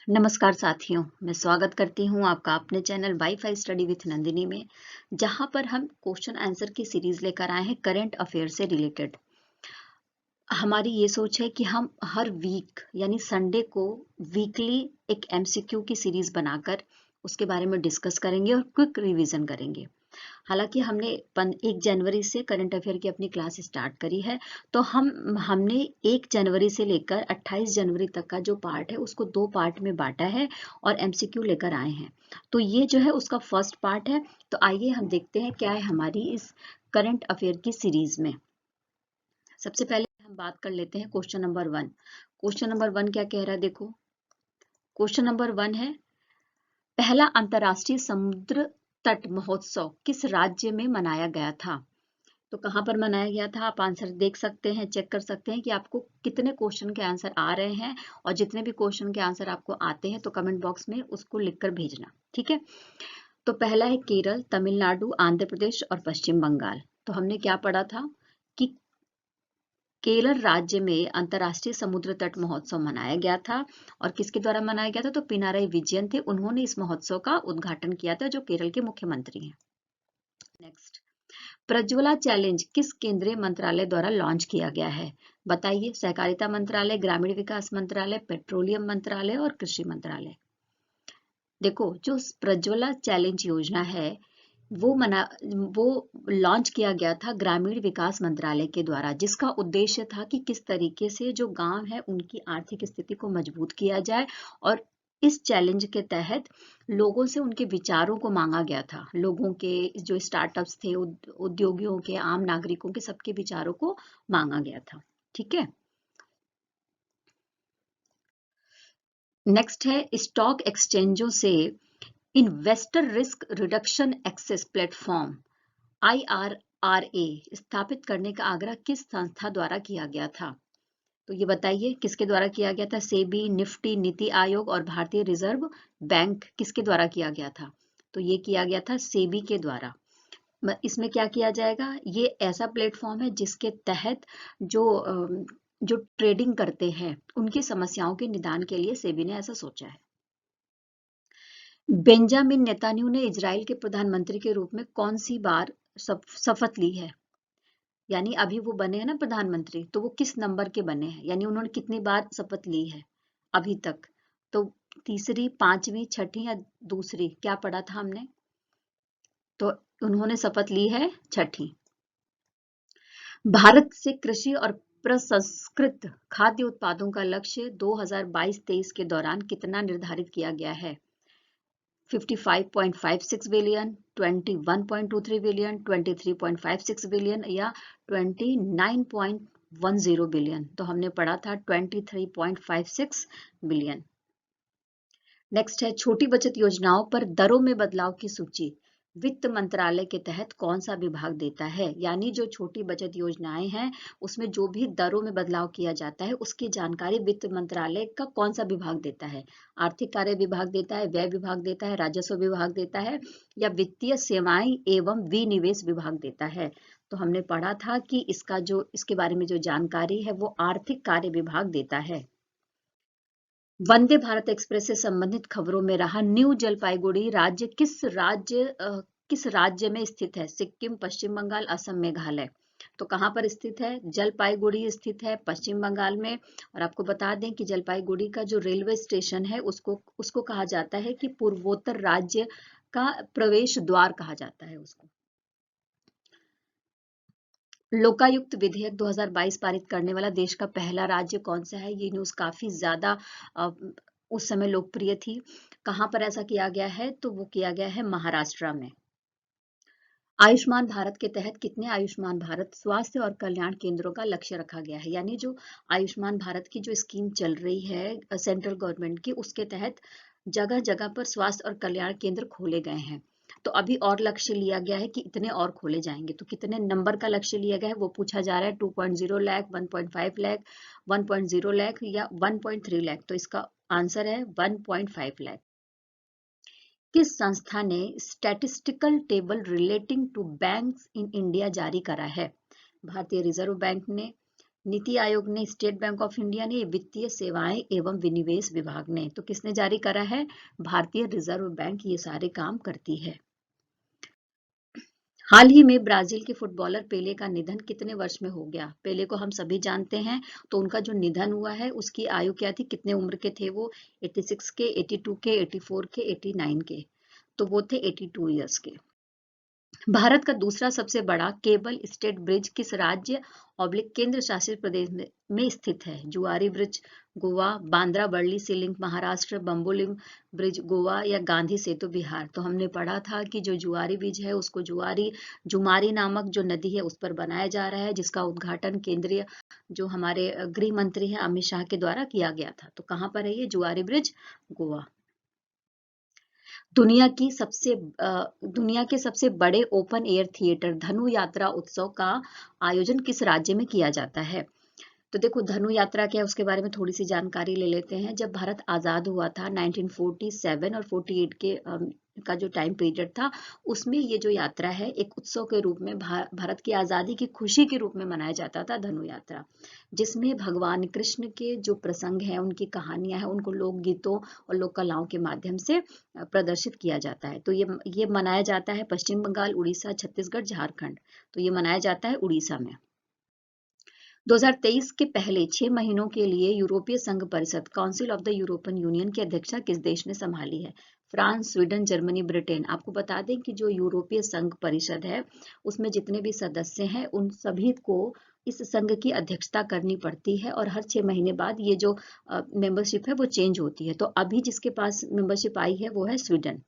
नमस्कार साथियों, मैं स्वागत करती हूँ आपका अपने channel wifi study with Nandini में, जहाँ पर हम क्वेश्चन आंसर की सीरीज लेकर आए हैं करंट अफेयर से रिलेटेड। हमारी ये सोच है कि हम हर वीक यानी संडे को वीकली एक एमसीक्यू की सीरीज बनाकर उसके बारे में डिस्कस करेंगे और क्विक रिवीजन करेंगे। हालांकि हमने 1 जनवरी से करंट अफेयर की अपनी क्लास स्टार्ट करी है, तो हमने 1 जनवरी से लेकर 28 जनवरी तक का जो पार्ट है उसको 2 पार्ट में बांटा है और एमसीक्यू लेकर आए हैं। तो ये जो है उसका फर्स्ट पार्ट है। तो आइए हम देखते हैं क्या है हमारी इस करंट अफेयर की सीरीज में। सबसे पहले हम बात कर लेते हैं क्वेश्चन नंबर 1। क्वेश्चन नंबर 1 क्या कह रहा है, देखो। क्वेश्चन नंबर 1 है, पहला अंतर्राष्ट्रीय समुद्र तट महोत्सव किस राज्य में मनाया गया था? तो कहाँ पर मनाया गया था? आप आंसर देख सकते हैं, चेक कर सकते हैं कि आपको कितने क्वेश्चन के आंसर आ रहे हैं, और जितने भी क्वेश्चन के आंसर आपको आते हैं तो कमेंट बॉक्स में उसको लिखकर भेजना, ठीक है। तो पहला है केरल, तमिलनाडु, आंध्र प्रदेश और पश्चिम बंगाल। तो हमने क्या पढ़ा था कि केरल राज्य में अंतर्राष्ट्रीय समुद्र तट महोत्सव मनाया गया था। और किसके द्वारा मनाया गया था? तो पिनाराई विजयन थे, उन्होंने इस महोत्सव का उद्घाटन किया था, जो केरल के मुख्यमंत्री हैं। नेक्स्ट, प्रज्वला चैलेंज किस केंद्रीय मंत्रालय द्वारा लॉन्च किया गया है? बताइए। सहकारिता मंत्रालय, ग्रामीण विकास मंत्रालय, पेट्रोलियम मंत्रालय और कृषि मंत्रालय। देखो, जो प्रज्वला चैलेंज योजना है वो लॉन्च किया गया था ग्रामीण विकास मंत्रालय के द्वारा, जिसका उद्देश्य था कि किस तरीके से जो गांव है उनकी आर्थिक स्थिति को मजबूत किया जाए। और इस चैलेंज के तहत लोगों से उनके विचारों को मांगा गया था। लोगों के जो स्टार्टअप्स थे, उद्योगियों के, आम नागरिकों के, सबके विचारों को मांगा गया था, ठीक है। नेक्स्ट है, स्टॉक एक्सचेंजों से investor risk reduction access platform IRRA स्थापित करने का आग्रह किस संस्था द्वारा किया गया था? तो ये बताइए किसके द्वारा किया गया था? सेबी, निफ्टी, नीति आयोग और भारतीय रिजर्व बैंक किसके द्वारा किया गया था? तो ये किया गया था सेबी के द्वारा। इसमें क्या किया जाएगा? ये ऐसा प्लेटफॉर्म है जिसके तहत जो ट्रेडिंग करते हैं उनकी समस्याओं के निदान के लिए सेबी ने ऐसा सोचा है। बेंजामिन नेतान्याहू ने इजराइल के प्रधानमंत्री के रूप में कौन सी बार शपथ ली है? यानी अभी वो बने हैं ना प्रधानमंत्री, तो वो किस नंबर के बने हैं, यानी उन्होंने कितनी बार शपथ ली है अभी तक? तो तीसरी, पांचवी, छठी या दूसरी? क्या पढ़ा था हमने? तो उन्होंने शपथ ली है छठी। भारत से कृषि और प्रसंस्कृत खाद्य उत्पादों का लक्ष्य 2022-23 के दौरान कितना निर्धारित किया गया है? 55.56 बिलियन, 21.23 बिलियन, 23.56 बिलियन या 29.10 बिलियन? तो हमने पढ़ा था 23.56 बिलियन। नेक्स्ट है, छोटी बचत योजनाओं पर दरों में बदलाव की सूची वित्त मंत्रालय के तहत कौन सा विभाग देता है? यानी जो छोटी बचत योजनाएं हैं उसमें जो भी दरों में बदलाव किया जाता है उसकी जानकारी वित्त मंत्रालय का कौन सा विभाग देता है? आर्थिक कार्य विभाग देता है, व्यय विभाग देता है, राजस्व विभाग देता है या वित्तीय सेवाएं एवं विनिवेश विभाग देता है? तो हमने पढ़ा था कि इसके बारे में जो जानकारी है वो आर्थिक कार्य विभाग देता है। वंदे भारत एक्सप्रेस से संबंधित खबरों में रहा, न्यू जलपाईगुड़ी राज्य किस राज्य में स्थित है? सिक्किम, पश्चिम बंगाल, असम, मेघालय। तो कहाँ पर स्थित है? जलपाईगुड़ी स्थित है पश्चिम बंगाल में। और आपको बता दें कि जलपाईगुड़ी का जो रेलवे स्टेशन है उसको कहा जाता है कि पूर्वोत्तर राज्य का प्रवेश द्वार कहा जाता है उसको। लोकायुक्त विधेयक 2022 पारित करने वाला देश का पहला राज्य कौन सा है? ये न्यूज काफी ज्यादा उस समय लोकप्रिय थी। कहाँ पर ऐसा किया गया है? तो वो किया गया है महाराष्ट्र में। आयुष्मान भारत के तहत कितने आयुष्मान भारत स्वास्थ्य और कल्याण केंद्रों का लक्ष्य रखा गया है? यानी जो आयुष्मान भारत की जो स्कीम चल रही है सेंट्रल गवर्नमेंट की, उसके तहत जगह जगह पर स्वास्थ्य और कल्याण केंद्र खोले गए हैं। तो अभी और लक्ष्य लिया गया है कि इतने और खोले जाएंगे। तो कितने नंबर का लक्ष्य लिया गया है वो पूछा जा रहा है। 2.0 लाख, 1.5 लाख, 1.0 लाख या 1.3 लाख? तो इसका आंसर है 1.5 लाख। किस संस्था ने statistical table relating to banks in India जारी करा है? भारतीय रिजर्व बैंक ने, नीति आयोग ने, स्टेट बैंक ऑफ इंडिया ने, वित्तीय सेवाएं एवं विनिवेश विभाग ने। तो किसने जारी करा है? भारतीय रिजर्व बैंक ये सारे काम करती है। हाल ही में ब्राजील के फुटबॉलर पेले का निधन कितने वर्ष में हो गया? पेले को हम सभी जानते हैं, तो उनका जो निधन हुआ है उसकी आयु क्या थी, कितने उम्र के थे वो? 86 के, 82 के, 84 के, 89 के। तो वो थे 82 ईयर्स के। भारत का दूसरा सबसे बड़ा केबल स्टेट ब्रिज किस राज्य केंद्र शासित प्रदेश में स्थित है? जुआरी ब्रिज गोवा, बांद्रा वर्ली सी लिंक महाराष्ट्र, बम्बोलिम ब्रिज गोवा या गांधी सेतु बिहार? तो हमने पढ़ा था कि जो जुआरी ब्रिज है उसको जुमारी नामक जो नदी है उस पर बनाया जा रहा है, जिसका उद्घाटन केंद्रीय जो हमारे गृह मंत्री है अमित शाह के द्वारा किया गया था। तो कहाँ पर है ये जुआरी ब्रिज? गोवा। दुनिया के सबसे बड़े ओपन एयर थिएटर धनु यात्रा उत्सव का आयोजन किस राज्य में किया जाता है? तो देखो, धनु यात्रा क्या है उसके बारे में थोड़ी सी जानकारी ले लेते हैं। जब भारत आजाद हुआ था 1947 और 48 का जो टाइम पीरियड था, उसमें ये जो यात्रा है एक उत्सव के रूप में भारत की आजादी की खुशी के रूप में मनाया जाता था, धनु यात्रा, जिसमें भगवान कृष्ण के जो प्रसंग हैं, उनकी कहानियां हैं, उनको लोक गीतों और लोक कलाओं के माध्यम से प्रदर्शित किया जाता है। तो ये मनाया जाता है पश्चिम बंगाल, उड़ीसा, छत्तीसगढ़, झारखंड। तो ये मनाया जाता है उड़ीसा में। 2023 के पहले 6 महीनों के लिए यूरोपीय संघ परिषद council of the European union की अध्यक्षता किस देश ने संभाली है? France, Sweden, Germany, Britain. आपको बता दें कि जो यूरोपीय संघ परिषद है उसमें जितने भी सदस्य हैं उन सभी को इस संघ की अध्यक्षता करनी पड़ती है, और हर 6 महीने बाद ये जो मेंबरशिप है वो चेंज होती है। तो अभी जिसके पास मेंबरशिप आई है वो है स्वीडन।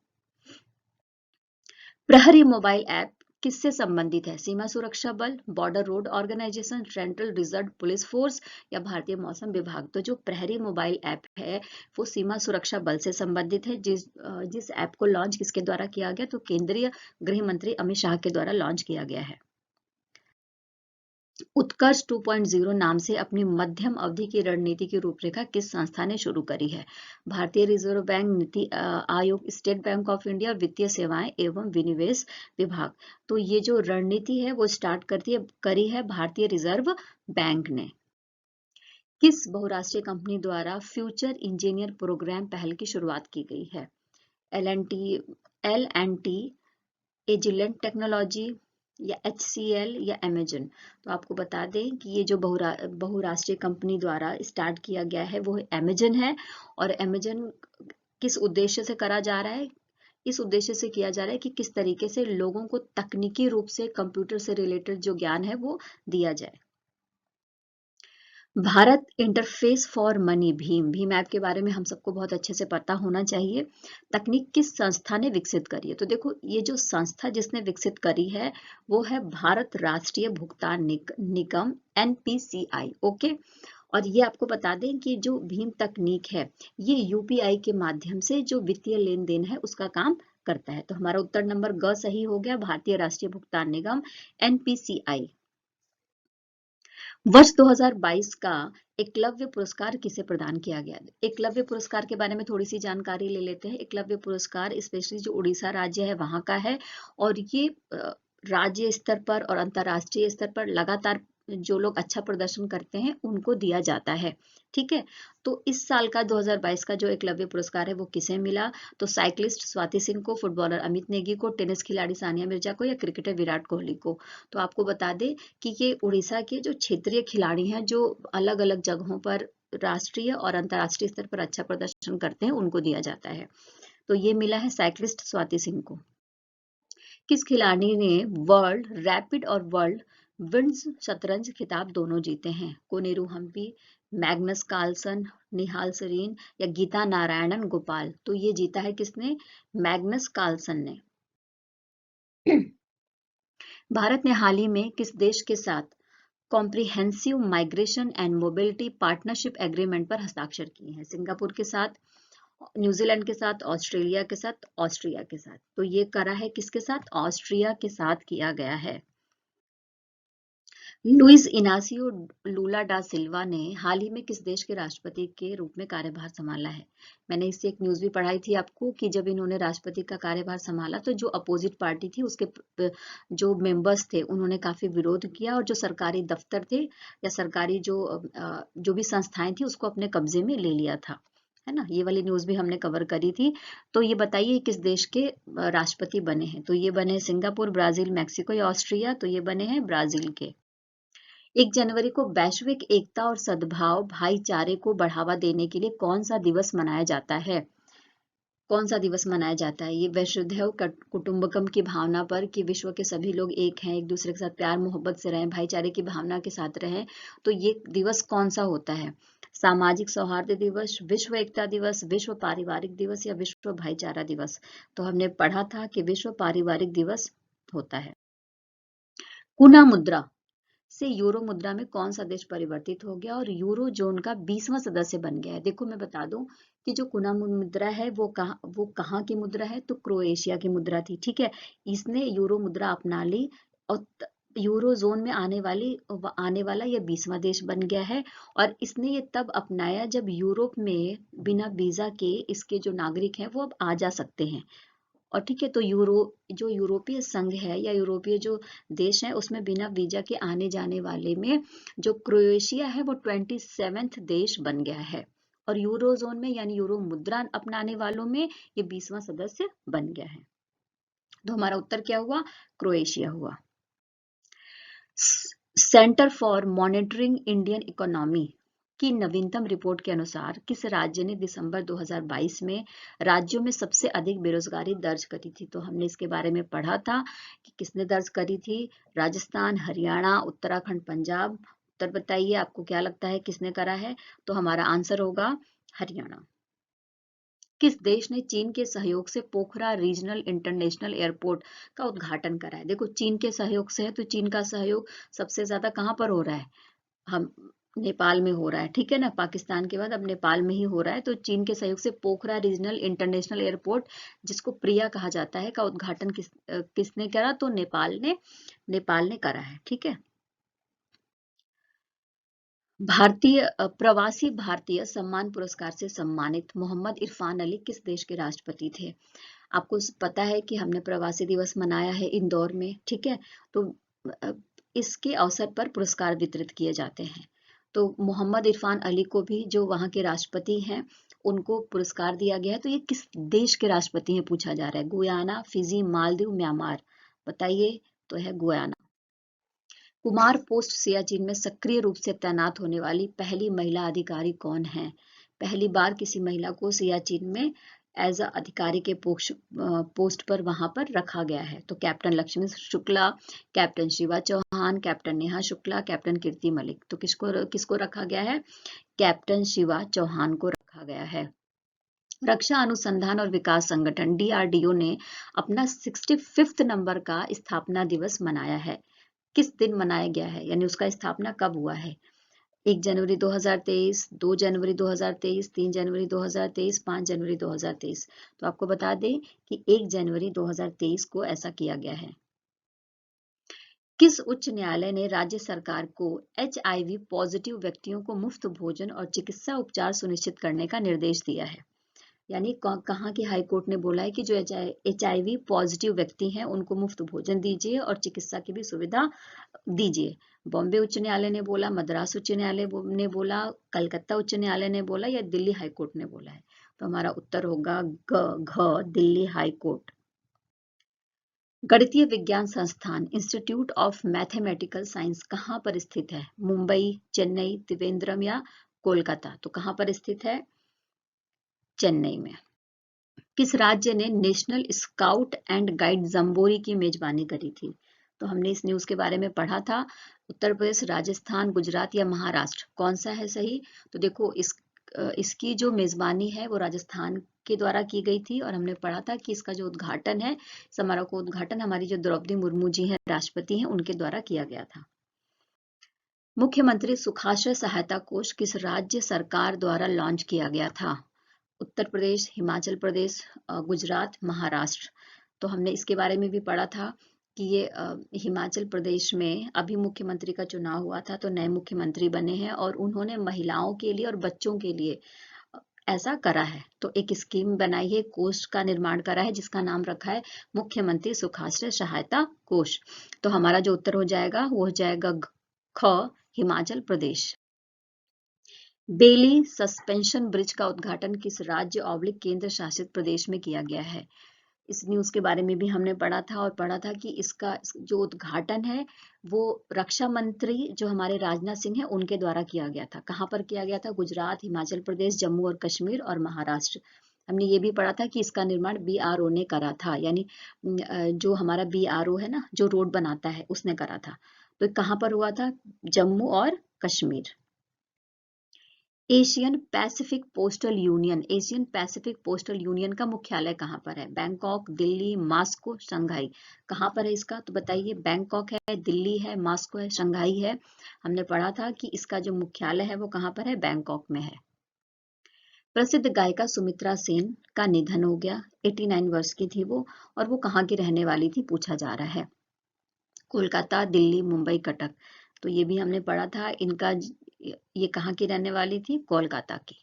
प्रहरी मोबाइल ऐप किससे संबंधित है? सीमा सुरक्षा बल, Border Road Organisation, Central Reserve Police Force या भारतीय मौसम विभाग? तो जो प्रहरी मोबाइल ऐप है वो सीमा सुरक्षा बल से संबंधित है। जिस ऐप को लॉन्च किसके द्वारा किया गया? तो केंद्रीय गृह मंत्री अमित शाह के द्वारा लॉन्च किया गया है। उत्कर्ष 2.0 नाम से अपनी मध्यम अवधि की रणनीति की रूपरेखा किस संस्था ने शुरू करी है? भारतीय reserve bank, NITI Aayog, state bank of India, वित्तीय सेवाएं एवं विनिवेश विभाग? तो ये जो रणनीति है वो स्टार्ट करी है भारतीय रिजर्व बैंक ने। किस बहुराष्ट्रीय कंपनी द्वारा फ्यूचर इंजीनियर प्रोग्राम पहल की शुरुआत की गई है? एल एंड टी, एजिलेंट टेक्नोलॉजी या HCL या अमेजन? तो आपको बता दें कि ये जो बहुराष्ट्रीय कंपनी द्वारा स्टार्ट किया गया है वो अमेजन है। और अमेजन किस उद्देश्य से करा जा रहा है? इस उद्देश्य से किया जा रहा है कि किस तरीके से लोगों को तकनीकी रूप से कंप्यूटर से रिलेटेड जो ज्ञान है वो दिया जाए। Bharat interface for money, Bhim app के बारे में हम सबको बहुत अच्छे से पता होना चाहिए। तकनीक किस संस्था ने विकसित करी है? तो देखो, ये जो संस्था जिसने विकसित करी है वो है भारत राष्ट्रीय भुगतान निगम, NPCI। ओके। और ये आपको बता दें कि जो भीम तकनीक है ये UPI के माध्यम से जो वित्तीय लेन देन है उसका काम करता है। तो हमारा उत्तर नंबर ग सही हो गया, भारतीय राष्ट्रीय भुगतान निगम, NPCI। वर्ष 2022 का एकलव्य पुरस्कार किसे प्रदान किया गया? एकलव्य पुरस्कार के बारे में थोड़ी सी जानकारी ले लेते हैं। एकलव्य पुरस्कार स्पेशली जो उड़ीसा राज्य है वहां का है, और ये राज्य स्तर पर और अंतर्राष्ट्रीय स्तर पर लगातार जो लोग अच्छा प्रदर्शन करते हैं उनको दिया जाता है। ठीक है। तो इस साल का 2022 का जो एकलव्य पुरस्कार है वो किसे मिला? तो साइक्लिस्ट स्वाति सिंह को, फुटबॉलर अमित नेगी को, टेनिस खिलाड़ी सानिया मिर्जा को या क्रिकेटर विराट कोहली को? तो आपको बता दें कि ये उड़ीसा के जो क्षेत्रीय खिलाड़ी हैं जो अलग अलग जगहों पर राष्ट्रीय और अंतर्राष्ट्रीय स्तर पर अच्छा प्रदर्शन करते हैं उनको दिया जाता है। तो ये मिला है साइक्लिस्ट स्वाति सिंह को। किस खिलाड़ी ने वर्ल्ड रैपिड और वर्ल्ड विंड्स शतरंज खिताब दोनों जीते हैं? कोनेरू हम्पी, मैग्नस कार्लसन, निहाल सरीन या गीता नारायणन गोपाल? तो ये जीता है किसने? मैग्नस कार्लसन ने। भारत ने हाल ही में किस देश के साथ comprehensive migration and mobility partnership agreement पर हस्ताक्षर किए हैं? सिंगापुर के साथ, न्यूजीलैंड के साथ, ऑस्ट्रेलिया के साथ, ऑस्ट्रिया के साथ? तो ये करा है किसके साथ? ऑस्ट्रिया के साथ किया गया है। लुइस इनासियो लूला डा सिल्वा ने हाल ही में किस देश के राष्ट्रपति के रूप में कार्यभार संभाला है? मैंने इससे एक न्यूज भी पढ़ाई थी आपको कि जब इन्होंने राष्ट्रपति का कार्यभार संभाला तो जो अपोजिट पार्टी थी उसके जो मेंबर्स थे उन्होंने काफी विरोध किया और जो सरकारी दफ्तर थे या सरकारी जो भी संस्थाएं थी उसको अपने कब्जे में ले लिया था, है ना। ये वाली न्यूज भी हमने कवर करी थी। तो ये बताइए किस देश के राष्ट्रपति बने हैं? तो ये बने हैं सिंगापुर, ब्राजील, मैक्सिको या ऑस्ट्रिया। तो ये बने हैं ब्राजील के। 1 जनवरी को वैश्विक एकता और सद्भाव भाईचारे को बढ़ावा देने के लिए कौन सा दिवस मनाया जाता है? कौन सा दिवस मनाया जाता है? ये वसुधैव कुटुंबकम की भावना पर कि विश्व के सभी लोग एक हैं, एक दूसरे के साथ प्यार मोहब्बत से रहें, भाईचारे की भावना के साथ रहें। तो ये दिवस कौन सा होता है? सामाजिक सौहार्द दिवस, विश्व एकता दिवस, विश्व पारिवारिक दिवस या विश्व भाईचारा दिवस? तो हमने पढ़ा था कि विश्व पारिवारिक दिवस होता है। कुना मुद्रा से यूरो मुद्रा में कौन सा देश परिवर्तित हो गया और यूरो जोन का 20वां सदस्य बन गया है? देखो मैं बता दूं कि जो कुना मुद्रा है वो कहाँ की मुद्रा है? तो क्रोएशिया की मुद्रा थी, ठीक है। इसने यूरो मुद्रा अपना ली और यूरो जोन में आने वाला ये 20वां देश बन गया है। और इसने ये तब अपनाया जब यूरोप में बिना वीजा के इसके जो नागरिक हैं वो अब आ जा सकते हैं। और ठीक है, तो जो यूरोपीय संघ है या यूरोपीय जो देश है उसमें बिना वीजा के आने जाने वाले में जो क्रोएशिया है वो 27वां देश बन गया है। और यूरो जोन में यानी यूरो मुद्रा अपनाने वालों में ये 20वां सदस्य बन गया है। तो हमारा उत्तर क्या हुआ? क्रोएशिया हुआ। Centre for monitoring Indian economy की नवीनतम रिपोर्ट के अनुसार किस राज्य ने दिसंबर 2022 में राज्यों में सबसे अधिक बेरोजगारी दर्ज करी थी? तो हमने इसके बारे में पढ़ा था कि किसने दर्ज करी थी। राजस्थान, हरियाणा, उत्तराखंड, पंजाब। उत्तर बताइए, आपको क्या लगता है किसने करा है? तो हमारा आंसर होगा हरियाणा। किस देश ने चीन के सहयोग से पोखरा रीजनल इंटरनेशनल एयरपोर्ट का उद्घाटन करा है? देखो चीन के सहयोग से है तो चीन का सहयोग सबसे ज्यादा कहाँ पर हो रहा है? हम नेपाल में हो रहा है, ठीक है ना। पाकिस्तान के बाद अब नेपाल में ही हो रहा है। तो चीन के सहयोग से पोखरा रीजनल इंटरनेशनल एयरपोर्ट, जिसको प्रिया कहा जाता है, का उद्घाटन किसने करा? तो नेपाल ने करा है, ठीक है। प्रवासी भारतीय सम्मान पुरस्कार से सम्मानित मोहम्मद इरफान अली किस देश के राष्ट्रपति थे? आपको पता है कि हमने प्रवासी दिवस मनाया है इंदौर में, ठीक है। तो इसके अवसर पर पुरस्कार वितरित किए जाते हैं। तो मोहम्मद इरफान अली को भी, जो वहां के राष्ट्रपति हैं, उनको पुरस्कार दिया गया है। तो ये किस देश के राष्ट्रपति हैं पूछा जा रहा है? Guyana, Fiji, Maldives, Myanmar. बताइए, तो है गुयाना। कुमार पोस्ट सियाचिन में सक्रिय रूप से तैनात होने वाली पहली महिला अधिकारी कौन है? पहली बार किसी महिला को सियाचिन में एज अ अधिकारी के पोस्ट पर वहां पर रखा गया है। तो captain Lakshmi Shukla, captain Shiva Chauhan, captain Neha Shukla, captain Kirti Malik. तो किसको किसको रखा गया है? कैप्टन शिवा चौहान को रखा गया है। रक्षा अनुसंधान और विकास संगठन DRDO ने अपना 65th नंबर का स्थापना दिवस मनाया है। किस दिन मनाया गया है, यानी उसका स्थापना कब हुआ है? 1 जनवरी 2023, 2 जनवरी 2023, 3 जनवरी 2023, 5 जनवरी 2023। तो आपको बता दें कि 1 जनवरी 2023 को ऐसा किया गया है। किस उच्च न्यायालय ने राज्य सरकार को HIV पॉजिटिव व्यक्तियों को मुफ्त भोजन और चिकित्सा उपचार सुनिश्चित करने का निर्देश दिया है? यानी कहाँ की हाई कोर्ट ने बोला है कि जो HIV पॉजिटिव व्यक्ति हैं उनको मुफ्त भोजन दीजिए और चिकित्सा की भी सुविधा दीजिए। बॉम्बे उच्च न्यायालय ने बोला, मद्रास उच्च न्यायालय ने बोला, कलकत्ता उच्च न्यायालय ने बोला या दिल्ली हाई कोर्ट ने बोला है? तो हमारा उत्तर होगा दिल्ली हाई कोर्ट। गणितीय विज्ञान संस्थान इंस्टीट्यूट ऑफ मैथमेटिकल साइंस कहाँ पर स्थित है? मुंबई, चेन्नई, त्रिवेंद्रम या कोलकाता? तो कहाँ पर स्थित है? चेन्नई में। किस राज्य ने national scout and guide jamboree की मेजबानी करी थी? तो हमने इस न्यूज के बारे में पढ़ा था। उत्तर प्रदेश, राजस्थान, गुजरात या महाराष्ट्र, कौन सा है सही? तो देखो इसकी जो मेजबानी है वो राजस्थान के द्वारा की गई थी। और हमने पढ़ा था कि इसका जो उद्घाटन है, समारोह को उद्घाटन हमारी जो द्रौपदी मुर्मू जी हैं, राष्ट्रपति हैं, उनके द्वारा किया गया था। मुख्यमंत्री सुखाश्रय सहायता कोष किस राज्य सरकार द्वारा लॉन्च किया गया था? उत्तर प्रदेश, हिमाचल प्रदेश, गुजरात, महाराष्ट्र। तो हमने इसके बारे में भी पढ़ा था कि ये हिमाचल प्रदेश में अभी मुख्यमंत्री का चुनाव हुआ था, तो नए मुख्यमंत्री बने हैं और उन्होंने महिलाओं के लिए और बच्चों के लिए ऐसा करा है। तो एक स्कीम बनाई है, कोष का निर्माण करा है, जिसका नाम रखा है मुख्यमंत्री सुखाश्रय सहायता कोष। तो हमारा जो उत्तर हो जाएगा वो हो जाएगा ख, हिमाचल प्रदेश। बेली सस्पेंशन ब्रिज का उद्घाटन किस राज्य ऑब्लिक केंद्र शासित प्रदेश में किया गया है? इस न्यूज के बारे में भी हमने पढ़ा था और पढ़ा था कि इसका जो उद्घाटन है वो रक्षा मंत्री जो हमारे राजनाथ सिंह हैं उनके द्वारा किया गया था। कहाँ पर किया गया था? गुजरात, हिमाचल प्रदेश, जम्मू और कश्मीर और महाराष्ट्र। हमने ये भी पढ़ा था कि इसका निर्माण बीआरओ ने करा था, यानी जो हमारा बीआरओ है ना, जो रोड बनाता है, उसने करा था। तो कहाँ पर हुआ था? जम्मू और Kashmir. Asian Pacific postal union, Asian Pacific postal union का मुख्यालय कहाँ पर है? Bangkok, Delhi, Moscow, Shanghai. कहाँ पर है इसका? तो बताइए। बैंकॉक है, दिल्ली है, मास्को है, शंघाई है। हमने पढ़ा था कि इसका जो मुख्यालय है वो कहाँ पर है? बैंकॉक में है। प्रसिद्ध गायिका सुमित्रा सेन का निधन हो गया। 89 वर्ष की थी वो, और वो कहाँ की रहने वाली थी पूछा जा रहा है। कोलकाता, दिल्ली, मुंबई, कटक। तो ये भी हमने पढ़ा था। ये कहाँ की रहने वाली थी? कोलकाता की।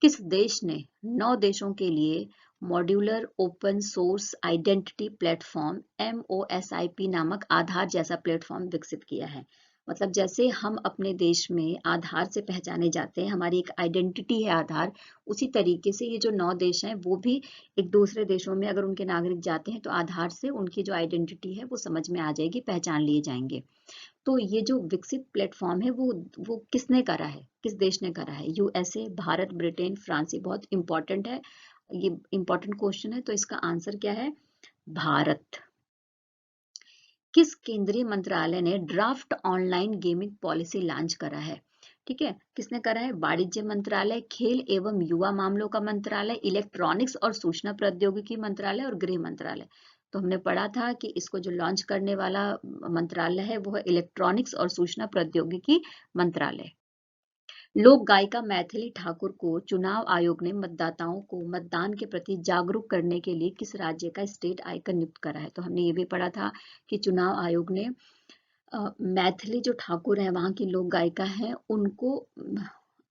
किस देश ने 9 देशों के लिए modular open source identity platform MOSIP नामक आधार जैसा प्लेटफॉर्म विकसित किया है? मतलब जैसे हम अपने देश में आधार से पहचाने जाते हैं, हमारी एक आइडेंटिटी है आधार, उसी तरीके से ये जो 9 देश हैं वो भी एक दूसरे देशों में अगर उनके नागरिक जाते हैं तो आधार से उनकी जो आइडेंटिटी है वो समझ में आ जाएगी, पहचान लिए जाएंगे। तो ये जो विकसित प्लेटफॉर्म है वो किसने करा है? किस देश ने करा है? USA, Bharat, Britain, France. ये बहुत इंपॉर्टेंट है, ये इंपॉर्टेंट क्वेश्चन है। तो इसका आंसर क्या है? भारत। किस केंद्रीय मंत्रालय ने draft online gaming policy launch करा है? ठीक है, किसने करा है? वाणिज्य मंत्रालय, खेल एवं युवा मामलों का मंत्रालय, इलेक्ट्रॉनिक्स और सूचना प्रौद्योगिकी मंत्रालय और गृह मंत्रालय। तो हमने पढ़ा था कि इसको जो लॉन्च करने वाला मंत्रालय है वो है इलेक्ट्रॉनिक्स और सूचना प्रौद्योगिकी मंत्रालय। लोक गायिका मैथिली ठाकुर को चुनाव आयोग ने मतदाताओं को मतदान के प्रति जागरूक करने के लिए किस राज्य का स्टेट आइकन नियुक्त करा है? तो हमने ये भी पढ़ा था कि चुनाव आयोग ने मैथिली जो ठाकुर है, वहां की लोक गायिका है, उनको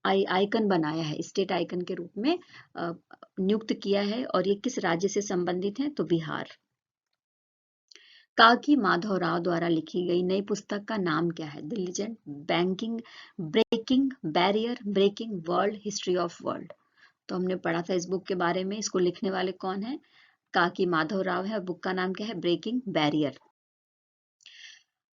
आइकन बनाया है, स्टेट आइकन के रूप में नियुक्त किया है। और ये किस राज्य से संबंधित है? तो बिहार। काकी माधवराव द्वारा लिखी गई नई पुस्तक का नाम क्या है? The legend, banking, breaking barrier, breaking world, history of world. तो हमने पढ़ा था इस बुक के बारे में। इसको लिखने वाले कौन है? काकी माधवराव है। बुक का नाम क्या है? Breaking barrier.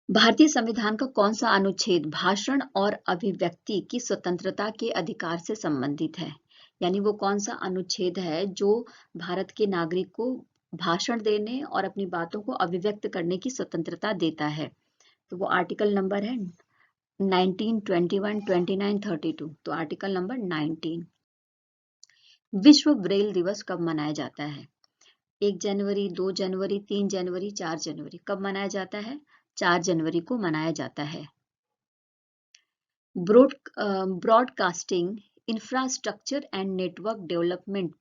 भारतीय संविधान का कौन सा अनुच्छेद भाषण और अभिव्यक्ति की स्वतंत्रता के अधिकार से संबंधित है? यानी वो कौन सा अनुच्छेद है जो भारत के नागरिक को भाषण देने और अपनी बातों को अभिव्यक्त करने की स्वतंत्रता देता है? तो वो आर्टिकल नंबर है 19, 21, 29, 32। तो आर्टिकल नंबर 19। विश्व ब्रेल दिवस कब मनाया जाता है? 1 जनवरी, 2 जनवरी, 3 जनवरी, 4 जनवरी। कब मनाया जाता है? 4 जनवरी को मनाया जाता है। Broadcasting infrastructure and network development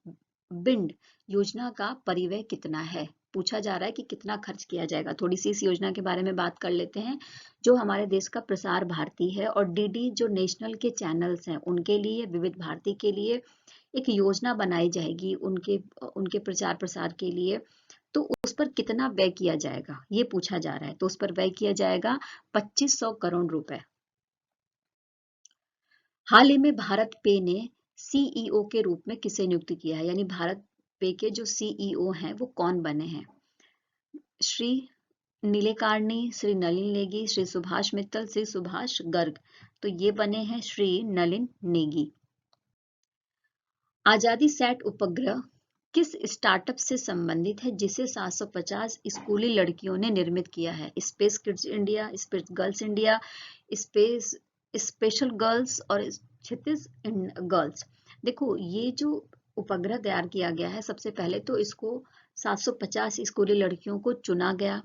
bind योजना का परिव्यय कितना है? पूछा जा रहा है कि कितना खर्च किया जाएगा। थोड़ी सी इस योजना के बारे में बात कर लेते हैं। जो हमारे देश का प्रसार भारती है और डीडी जो नेशनल के चैनल्स हैं उनके लिए, विविध भारती के लिए एक योजना बनाई जाएगी उनके उनके प्रचार प्रसार के लिए। तो उस पर कितना व्यय किया जाएगा ये पूछा जा रहा है। तो उस पर व्यय किया जाएगा 2500 करोड़ रुपए। हाल ही में भारत पे ने सीईओ के रूप में किसे नियुक्त किया है? यानी भारत पे के जो सीईओ हैं वो कौन बने हैं? श्री नीलेकार्णी, श्री नलिन नेगी, श्री सुभाष मित्तल, श्री सुभाष गर्ग। तो ये बने हैं श्री नलिन नेगी। आजादी सैट उपग्रह किस स्टार्टअप से संबंधित है जिसे 750 स्कूली लड़कियों ने निर्मित किया है? Space kids India, space girls India, space special girls और क्षितिज गर्ल्स। देखो, ये जो उपग्रह तैयार किया गया है, सबसे पहले तो इसको 750 स्कूली लड़कियों को चुना गया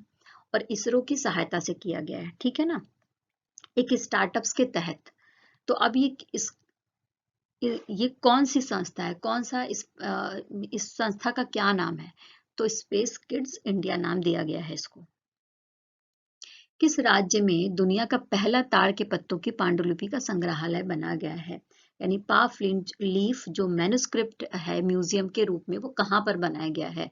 और इसरो की सहायता से किया गया है। ठीक है ना, एक स्टार्टअप्स के तहत। तो अब ये कौन सी संस्था है? कौन सा इस संस्था का क्या नाम है? तो स्पेस किड्स इंडिया नाम दिया गया है इसको। किस राज्य में दुनिया का पहला ताड़ के पत्तों की पांडुलिपि का संग्रहालय बना गया है? यानी पाफ लीफ जो मैन्युस्क्रिप्ट है म्यूजियम के रूप में, वो कहाँ पर बनाया गया है?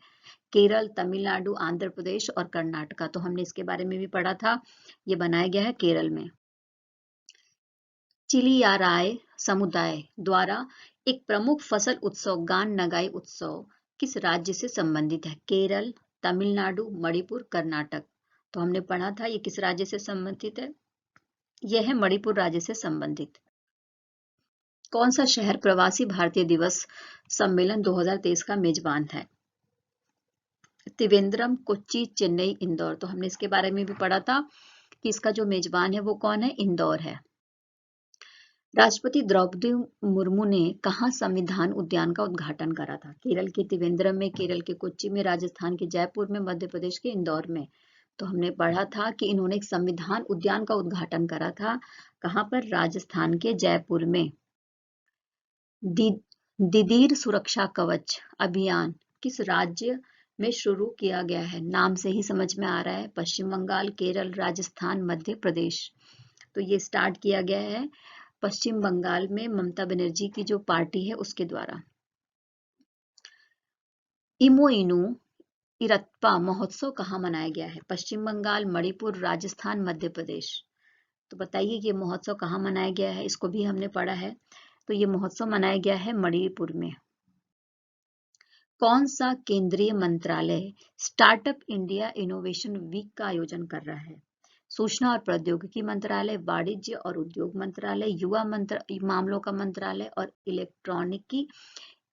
केरल, तमिलनाडु, आंध्र प्रदेश और कर्नाटका। तो हमने इसके बारे में भी पढ़ा था, ये बनाया गया है केरल में। चिलियाराय समुदाय द्वारा एक प्रमुख फसल उत्सव गान नगाई उत्सव किस राज्य से संबंधित है? केरल, तमिलनाडु, मणिपुर, कर्नाटक। तो हमने पढ़ा था ये किस राज्य से संबंधित है? यह है मणिपुर राज्य से संबंधित। कौन सा शहर प्रवासी भारतीय दिवस सम्मेलन 2023 का मेजबान है? त्रिवेंद्रम, कोच्चि, चेन्नई, इंदौर। तो हमने इसके बारे में भी पढ़ा था कि इसका जो मेजबान है वो कौन है? इंदौर है। राष्ट्रपति द्रौपदी मुर्मू ने कहाँ संविधान उद्यान का उद्घाटन करा था? केरल के त्रिवेंद्रम में, केरल के कोच्चि में, राजस्थान के जयपुर में, मध्य प्रदेश के इंदौर में। तो हमने पढ़ा था कि इन्होंने एक संविधान उद्यान का उद्घाटन करा था। कहाँ पर? राजस्थान के जयपुर में। दिदीर सुरक्षा कवच अभियान किस राज्य में शुरू किया गया है? नाम से ही समझ में आ रहा है, पश्चिम बंगाल, केरल, राजस्थान, मध्य प्रदेश। तो ये स्टार्ट किया गया है पश्चिम बंगाल में ममता बनर्जी की जो पार्टी है उसके द्वारा। इमोइनु इरत्पा महोत्सव कहाँ मनाया गया है? पश्चिम बंगाल, मणिपुर, राजस्थान, मध्य प्रदेश। तो बताइए ये महोत्सव कहाँ मनाया गया है? इसको भी हमने पढ़ा है। तो ये महोत्सव मनाया गया है मणिपुर में। कौन सा केंद्रीय मंत्रालय स्टार्टअप इंडिया इनोवेशन वीक का आयोजन कर रहा है? सूचना और प्रौद्योगिकी मंत्रालय, वाणिज्य और उद्योग मंत्रालय, युवा मामलों का मंत्रालय और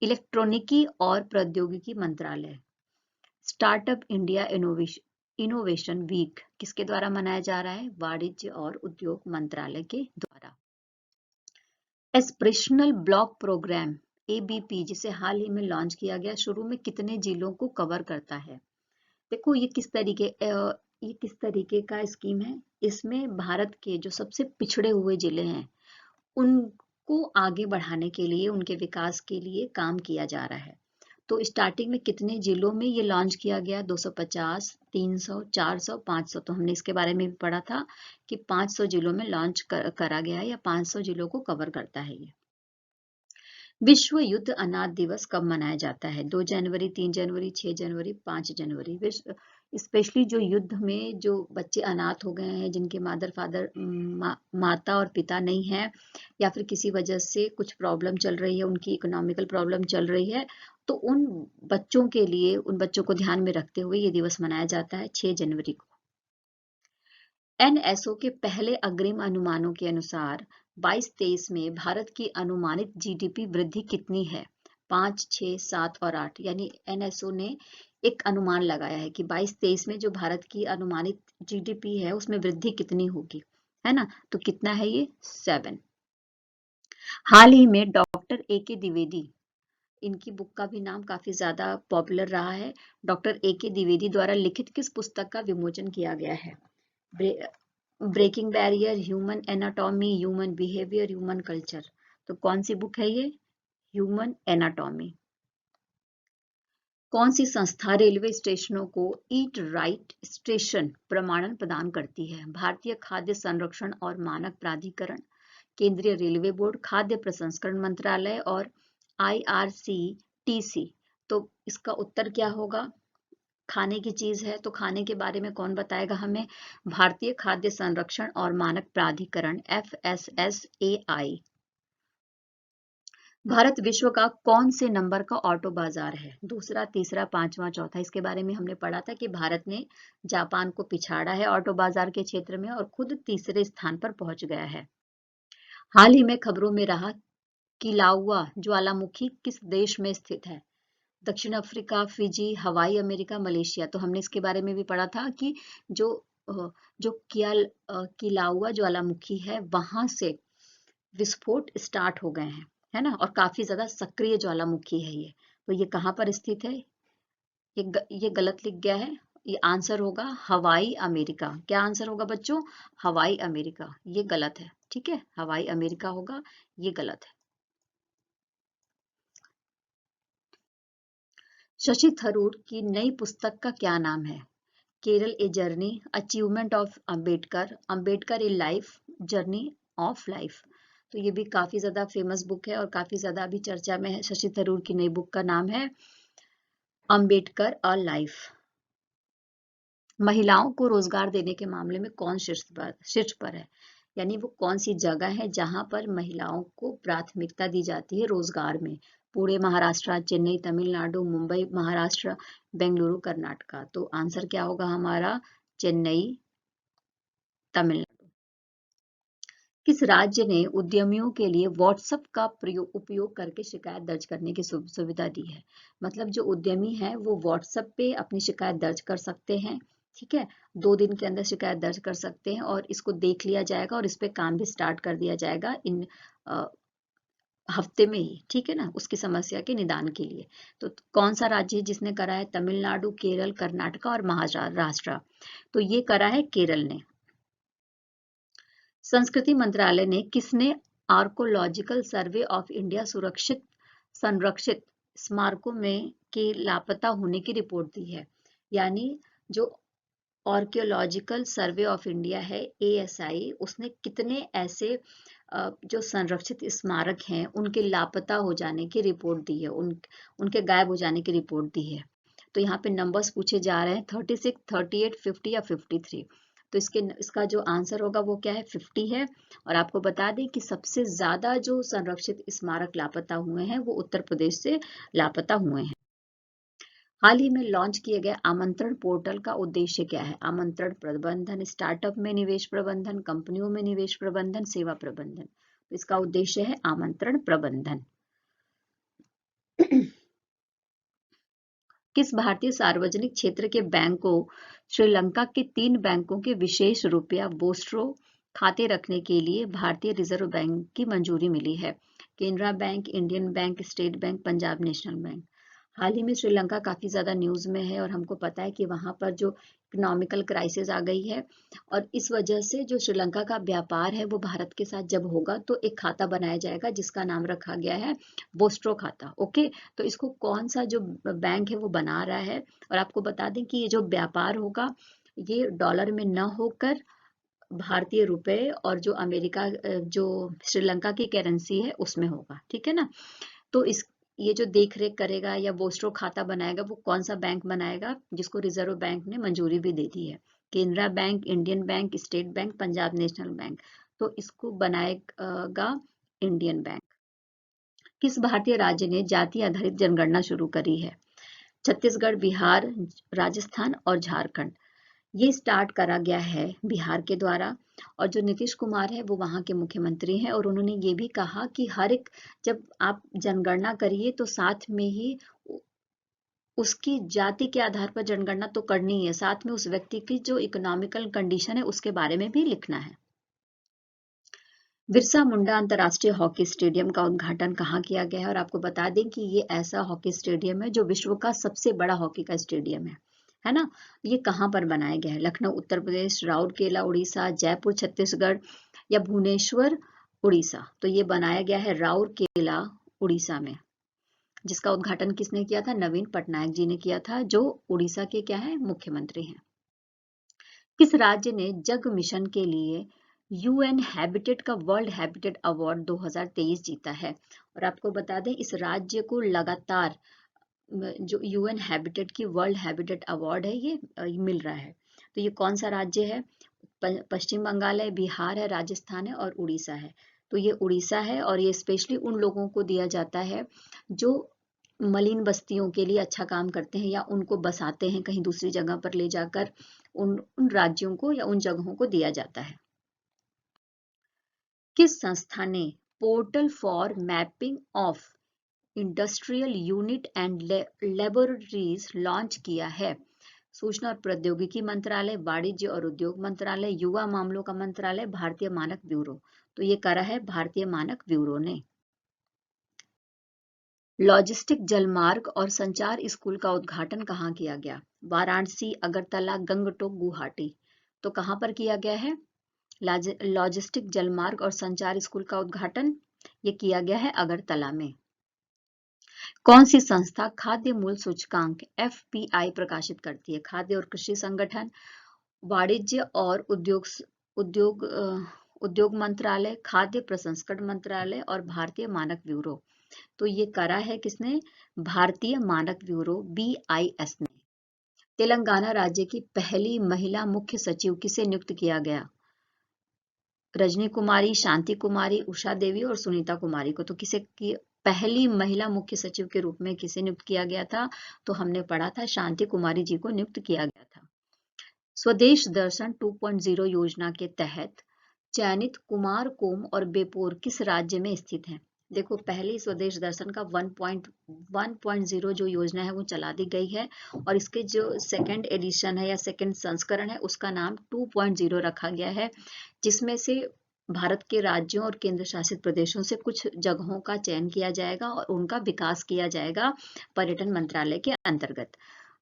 इलेक्ट्रॉनिकी और प्रौद्योगिकी मंत्रालय। स्टार्टअप इंडिया इनोवेशन वीक किसके द्वारा मनाया जा रहा है? वाणिज्य और उद्योग मंत्रालय के द्वारा। एस्पिरेशनल ब्लॉक प्रोग्राम एबीपी जिसे हाल ही में लॉन्च किया गया, शुरू में कितने जिलों को कवर करता है? देखो ये किस तरीके का स्कीम है। इसमें भारत के जो सबसे पिछड़े हुए जिले हैं उनको आगे बढ़ाने के लिए, उनके विकास के लिए काम किया जा रहा है। तो स्टार्टिंग में कितने जिलों में ये लॉन्च किया गया? 250, 300, 400, 500। तो हमने इसके बारे में भी पढ़ा था कि 500 जिलों में लॉन्च करा गया है, या 500 जिलों को कवर करता है ये। विश्व युद्ध अनाथ दिवस कब मनाया जाता है? 2 जनवरी, 3 जनवरी, 6 जनवरी, 5 जनवरी। स्पेशली जो युद्ध में जो बच्चे अनाथ हो गए हैं, जिनके माता और पिता नहीं है, या फिर किसी वजह से कुछ प्रॉब्लम चल रही है, उनकी इकोनॉमिकल प्रॉब्लम चल रही है, तो उन बच्चों के लिए, उन बच्चों को ध्यान में रखते हुए ये दिवस मनाया जाता है 6 जनवरी को। एनएसओ के पहले अग्रिम अनुमानों के अनुसार 22-23 में भारत की अनुमानित जीडीपी वृद्धि कितनी है? 5, 6, 7 और 8। यानी एनएसओ ने एक अनुमान लगाया है कि 22-23 में जो भारत की अनुमानित जीडीपी है उसमें वृद्धि कितनी होगी, है ना? तो कितना है ये? 7। हाल ही में डॉक्टर ए.के. द्विवेदी, इनकी बुक का भी नाम काफी ज्यादा पॉपुलर रहा है। Doctor A K. द्विवेदी द्वारा लिखित किस पुस्तक का विमोचन किया गया है? Breaking barrier, human anatomy, human behaviour, human culture. तो कौन सी बुक है ये? Human anatomy. कौन सी संस्था रेलवे स्टेशनों को ईट राइट स्टेशन प्रमाणन प्रदान करती है? भारतीय खाद्य संरक्षण और मानक प्राधिकरण, केंद्रीय रेलवे बोर्ड, खाद्य प्रसंस्करण मंत्रालय और IRCTC। तो इसका उत्तर क्या होगा? खाने की चीज है तो खाने के बारे में कौन बताएगा हमें? भारतीय खाद्य संरक्षण और मानक प्राधिकरण, FSSAI। भारत विश्व का कौन से नंबर का ऑटो बाजार है? दूसरा, तीसरा, पांचवा, चौथा। इसके बारे में हमने पढ़ा था कि भारत ने जापान को पिछाड़ा है ऑटो बाजार के क्षेत्र में और खुद तीसरे स्थान पर पहुंच गया है। हाल ही में खबरों में रहा किलाउआ ज्वालामुखी किस देश में स्थित है? दक्षिण अफ्रीका, फिजी, हवाई अमेरिका, मलेशिया। तो हमने इसके बारे में भी पढ़ा था कि जो जो किलाउआ ज्वालामुखी है वहां से विस्फोट स्टार्ट हो गए हैं, है ना? और काफी ज्यादा सक्रिय ज्वालामुखी है ये। तो ये कहाँ पर स्थित है? ये गलत लिख गया है। ये आंसर होगा हवाई अमेरिका। क्या आंसर होगा बच्चों? हवाई अमेरिका। ये गलत है, ठीक है? हवाई अमेरिका होगा, ये गलत है। शशि थरूर की नई पुस्तक का क्या नाम है? Kerala a journey, achievement of Ambedkar, Ambedkar a life, journey of life. तो ये भी काफी ज्यादा फेमस बुक है और काफी ज्यादा अभी चर्चा में है। शशि थरूर की नई बुक का नाम है अंबेडकर अ लाइफ। महिलाओं को रोजगार देने के मामले में कौन शीर्ष पर है, यानी वो कौन सी जगह है जहां पर महिलाओं को प्राथमिकता दी जाती है रोजगार में। पुणे महाराष्ट्र, चेन्नई तमिलनाडु, मुंबई महाराष्ट्र, बेंगलुरु कर्नाटका। तो आंसर क्या होगा हमारा, चेन्नई तमिलनाडु। किस राज्य ने उद्यमियों के लिए व्हाट्सएप का उपयोग करके शिकायत दर्ज करने की सुविधा दी है। मतलब जो उद्यमी है वो व्हाट्सएप पे अपनी शिकायत दर्ज कर सकते हैं, ठीक है, 2 दिन के अंदर शिकायत दर्ज कर सकते हैं और इसको देख लिया जाएगा और इस पे काम भी स्टार्ट कर दिया जाएगा इन हफ्ते में ही, ठीक है ना, उसकी समस्या के निदान के लिए। तो कौन सा राज्य है जिसने करा है, तमिलनाडु, केरल, कर्नाटका और महाराष्ट्र। तो ये करा है केरल ने। संस्कृति मंत्रालय ने किसने आर्कोलॉजिकल सर्वे ऑफ इंडिया सुरक्षित संरक्षित स्मारकों में के लापता होने की रिपोर्ट दी है। यानी जो आर्कियोलॉजिकल सर्वे ऑफ इंडिया है, ASI, उसने कितने ऐसे जो संरक्षित स्मारक हैं उनके लापता हो जाने की रिपोर्ट दी है, उनके गायब हो जाने की रिपोर्ट दी है। तो यहाँ पे नंबर्स पूछे जा रहे हैं 36, 38, 50 या 53। तो इसका जो आंसर होगा वो क्या है, 50 है। और आपको बता दें कि सबसे ज्यादा जो संरक्षित स्मारक लापता हुए हैं वो उत्तर प्रदेश से लापता हुए हैं। हाल ही में लॉन्च किए गए आमंत्रण पोर्टल का उद्देश्य क्या है, आमंत्रण प्रबंधन, स्टार्टअप में निवेश प्रबंधन, कंपनियों में निवेश प्रबंधन, सेवा प्रबंधन। तो इसका उद्देश्य है आमंत्रण प्रबंधन। किस भारतीय सार्वजनिक क्षेत्र के बैंक को श्रीलंका के 3 बैंकों के विशेष रुपया बोस्ट्रो खाते रखने के लिए भारतीय रिजर्व बैंक की मंजूरी मिली है? Canara bank, Indian bank, state bank, Punjab national bank. हाल ही में श्रीलंका काफी ज्यादा न्यूज में है और हमको पता है कि वहां पर जो इकोनॉमिकल क्राइसिस आ गई है और इस वजह से जो श्रीलंका का व्यापार है वो भारत के साथ जब होगा तो एक खाता बनाया जाएगा जिसका नाम रखा गया है बोस्ट्रो खाता। ओके, तो इसको कौन सा जो बैंक है वो बना रहा है, और आपको बता दें कि ये जो व्यापार होगा ये डॉलर में न होकर भारतीय रुपए और जो अमेरिका जो श्रीलंका की करेंसी है उसमें होगा, ठीक है ना। तो इस ये जो देख रेख करेगा या बोस्ट्रो खाता बनाएगा वो कौन सा बैंक बनाएगा, जिसको रिजर्व बैंक ने मंजूरी भी दे दी है? Canara bank, Indian bank, state bank, Punjab national bank. तो इसको बनाएगा इंडियन बैंक। किस भारतीय राज्य ने जाति आधारित जनगणना शुरू करी है? छत्तीसगढ़, बिहार, राजस्थान और झारखंड। ये स्टार्ट करा गया है बिहार के द्वारा और जो नीतीश कुमार है वो वहाँ के मुख्यमंत्री हैं और उन्होंने ये भी कहा कि हर एक, जब आप जनगणना करिए तो साथ में ही उसकी जाति के आधार पर जनगणना तो करनी है, साथ में उस व्यक्ति की जो इकोनॉमिकल कंडीशन है उसके बारे में भी लिखना है। बिरसा मुंडा अंतर्राष्ट्रीय हॉकी स्टेडियम का उद्घाटन कहाँ किया गया है? और आपको बता दें कि ये ऐसा हॉकी स्टेडियम है जो विश्व का सबसे बड़ा हॉकी का स्टेडियम है ना। ये कहाँ पर बनाया गया है? लखनऊ उत्तर प्रदेश, राउरकेला उड़ीसा, जयपुर छत्तीसगढ़ या भुवनेश्वर उड़ीसा। तो ये बनाया गया है राउरकेला उड़ीसा में, जिसका उद्घाटन किसने किया था? नवीन पटनायक जी ने किया था, जो उड़ीसा के क्या है, मुख्यमंत्री हैं। किस राज्य ने जग मिशन के लिए UN हैबिटेट का वर्ल्ड हैबिटेट अवार्ड 2023 जीता है? और आपको बता दें इस राज्य को लगातार जो UN हैबिटेट की वर्ल्ड हैबिटेट अवार्ड है ये मिल रहा है। तो ये कौन सा राज्य है? पश्चिम बंगाल है, बिहार है, राजस्थान है और उड़ीसा है। तो ये उड़ीसा है और ये स्पेशली उन लोगों को दिया जाता है जो मलिन बस्तियों के लिए अच्छा काम करते हैं या उनको बसाते हैं कहीं दूसरी जगह पर ले जाकर, उन राज्यों को या उन जगहों को दिया जाता है। किस संस्था ने portal for mapping of industrial unit and laboratories launch किया है? सूचना और प्रौद्योगिकी मंत्रालय, वाणिज्य और उद्योग मंत्रालय, युवा मामलों का मंत्रालय, भारतीय मानक ब्यूरो। तो ये करा है भारतीय मानक ब्यूरो ने। लॉजिस्टिक जलमार्ग और संचार स्कूल का उद्घाटन कहाँ किया गया? वाराणसी, अगरतला, गंगटोक, गुवाहाटी। तो कहाँ पर किया गया है लॉजिस्टिक जलमार्ग और संचार स्कूल का उद्घाटन? ये किया गया है अगरतला में। कौन सी संस्था खाद्य मूल्य सूचकांक FPI प्रकाशित करती है? खाद्य और कृषि संगठन, वाणिज्य और उद्योग उद्योग मंत्रालय, खाद्य प्रसंस्करण मंत्रालय और भारतीय मानक ब्यूरो। तो ये करा है किसने? भारतीय मानक ब्यूरो BIS ने। तेलंगाना राज्य की पहली महिला मुख्य सचिव किसे नियुक्त किया गया? रजनी कुमारी, शांति कुमारी, उषा देवी और सुनीता कुमारी को। तो किसे की पहली महिला मुख्य सचिव के रूप में किसे नियुक्त किया गया था? तो हमने पढ़ा था शांति कुमारी जी को नियुक्त किया गया था। स्वदेश दर्शन 2.0 योजना के तहत चयनित कुमारकोम और बेपोर किस राज्य में स्थित है? देखो, पहली स्वदेश दर्शन का 1.0 जो योजना है वो चला दी गई है, और इसके जो सेकंड एडिशन है या सेकंड संस्करण है उसका नाम 2.0 रखा गया है, जिसमें से भारत के राज्यों और केंद्र शासित प्रदेशों से कुछ जगहों का चयन किया जाएगा और उनका विकास किया जाएगा पर्यटन मंत्रालय के अंतर्गत।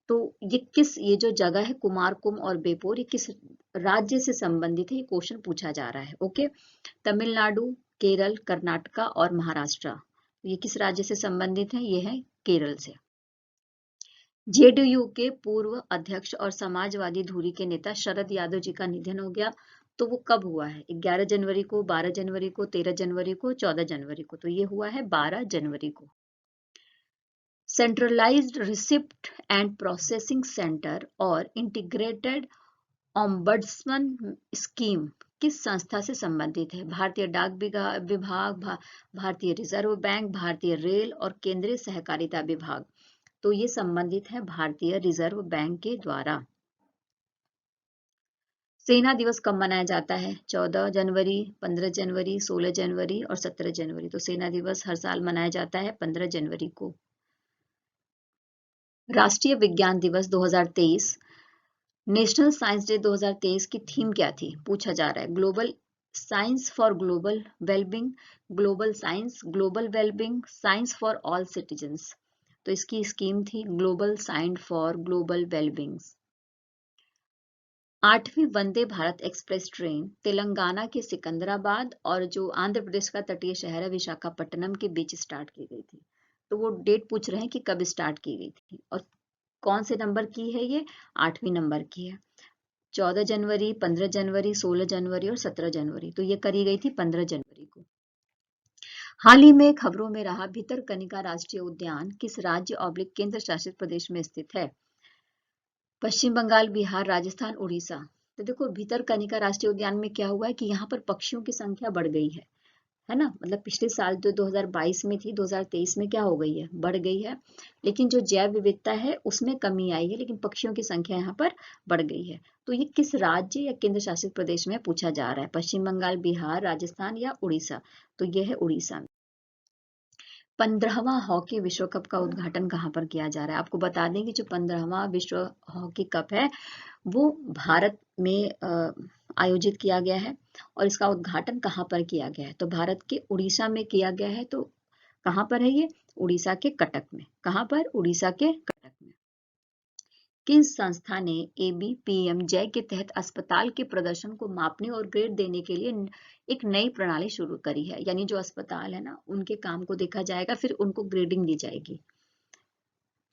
तो ये जो जगह है कुमारकोम और बेपोर, ये किस राज्य से संबंधित है? ये क्वेश्चन पूछा जा रहा है। ओके, तमिलनाडु, केरल, कर्नाटका और महाराष्ट्र। ये किस राज्य से संबंधित है? ये है केरल से। JDU के पूर्व अध्यक्ष और समाजवादी धुरी के नेता शरद यादव जी का निधन हो गया। तो वो कब हुआ है? 11 जनवरी को, 12 जनवरी को, 13 जनवरी को, 14 जनवरी को। तो ये हुआ है 12 जनवरी को। Centralised receipt and processing centre और इंटीग्रेटेड ओम्बड्समन स्कीम किस संस्था से संबंधित है? भारतीय डाक विभाग, भारतीय रिजर्व बैंक, भारतीय रेल और केंद्रीय सहकारिता विभाग। तो ये संबंधित है भारतीय रिजर्व बैंक के द्वारा। सेना दिवस कब मनाया जाता है? 14 जनवरी, 15 जनवरी, 16 जनवरी और 17 जनवरी। तो सेना दिवस हर साल मनाया जाता है 15 जनवरी को। राष्ट्रीय विज्ञान दिवस 2023, नेशनल साइंस डे 2023 की थीम क्या थी? पूछा जा रहा है। Global science for global wellbeing, global science, global wellbeing, science for all citizens. तो इसकी स्कीम थी global science for global wellbeing. 8वीं वंदे भारत एक्सप्रेस ट्रेन तेलंगाना के सिकंदराबाद और जो आंध्र प्रदेश का तटीय शहर है विशाखापट्टनम के बीच स्टार्ट की गई थी। तो वो डेट पूछ रहे हैं कि कब स्टार्ट की गई थी और कौन से नंबर की है? ये 8वीं नंबर की है। 14 जनवरी, 15 जनवरी, 16 जनवरी और 17 जनवरी। तो ये करी गई थी 15 जनवरी को। हाल ही में खबरों में रहा भितरकनिका राष्ट्रीय उद्यान किस राज्य ऑब्लिक केंद्र शासित प्रदेश में स्थित है? पश्चिम बंगाल, बिहार, राजस्थान, उड़ीसा। तो देखो, भितरकनिका राष्ट्रीय उद्यान में क्या हुआ है कि यहाँ पर पक्षियों की संख्या बढ़ गई है ना? मतलब पिछले साल जो 2022 में थी, 2023 में क्या हो गई है? बढ़ गई है। लेकिन जो जैव विविधता है उसमें कमी आई है, लेकिन पक्षियों की संख्या यहाँ पर बढ़ गई है। तो ये किस राज्य या केंद्र शासित प्रदेश में पूछा जा रहा है? पश्चिम बंगाल, बिहार, राजस्थान या उड़ीसा? तो यह है उड़ीसा में। 15वां हॉकी विश्व कप का उद्घाटन कहाँ पर किया जा रहा है? आपको बता दें कि जो 15वां विश्व हॉकी कप है वो भारत में आयोजित किया गया है, और इसका उद्घाटन कहाँ पर किया गया है? तो भारत के उड़ीसा में किया गया है। तो कहाँ पर है ये? उड़ीसा के कटक में। कहाँ पर? उड़ीसा के कटक में। किस संस्था ने ABPM जय के तहत अस्पताल के प्रदर्शन को मापने और ग्रेड देने के लिए एक नई प्रणाली शुरू करी है? यानी जो अस्पताल है ना, उनके काम को देखा जाएगा, फिर उनको ग्रेडिंग दी जाएगी।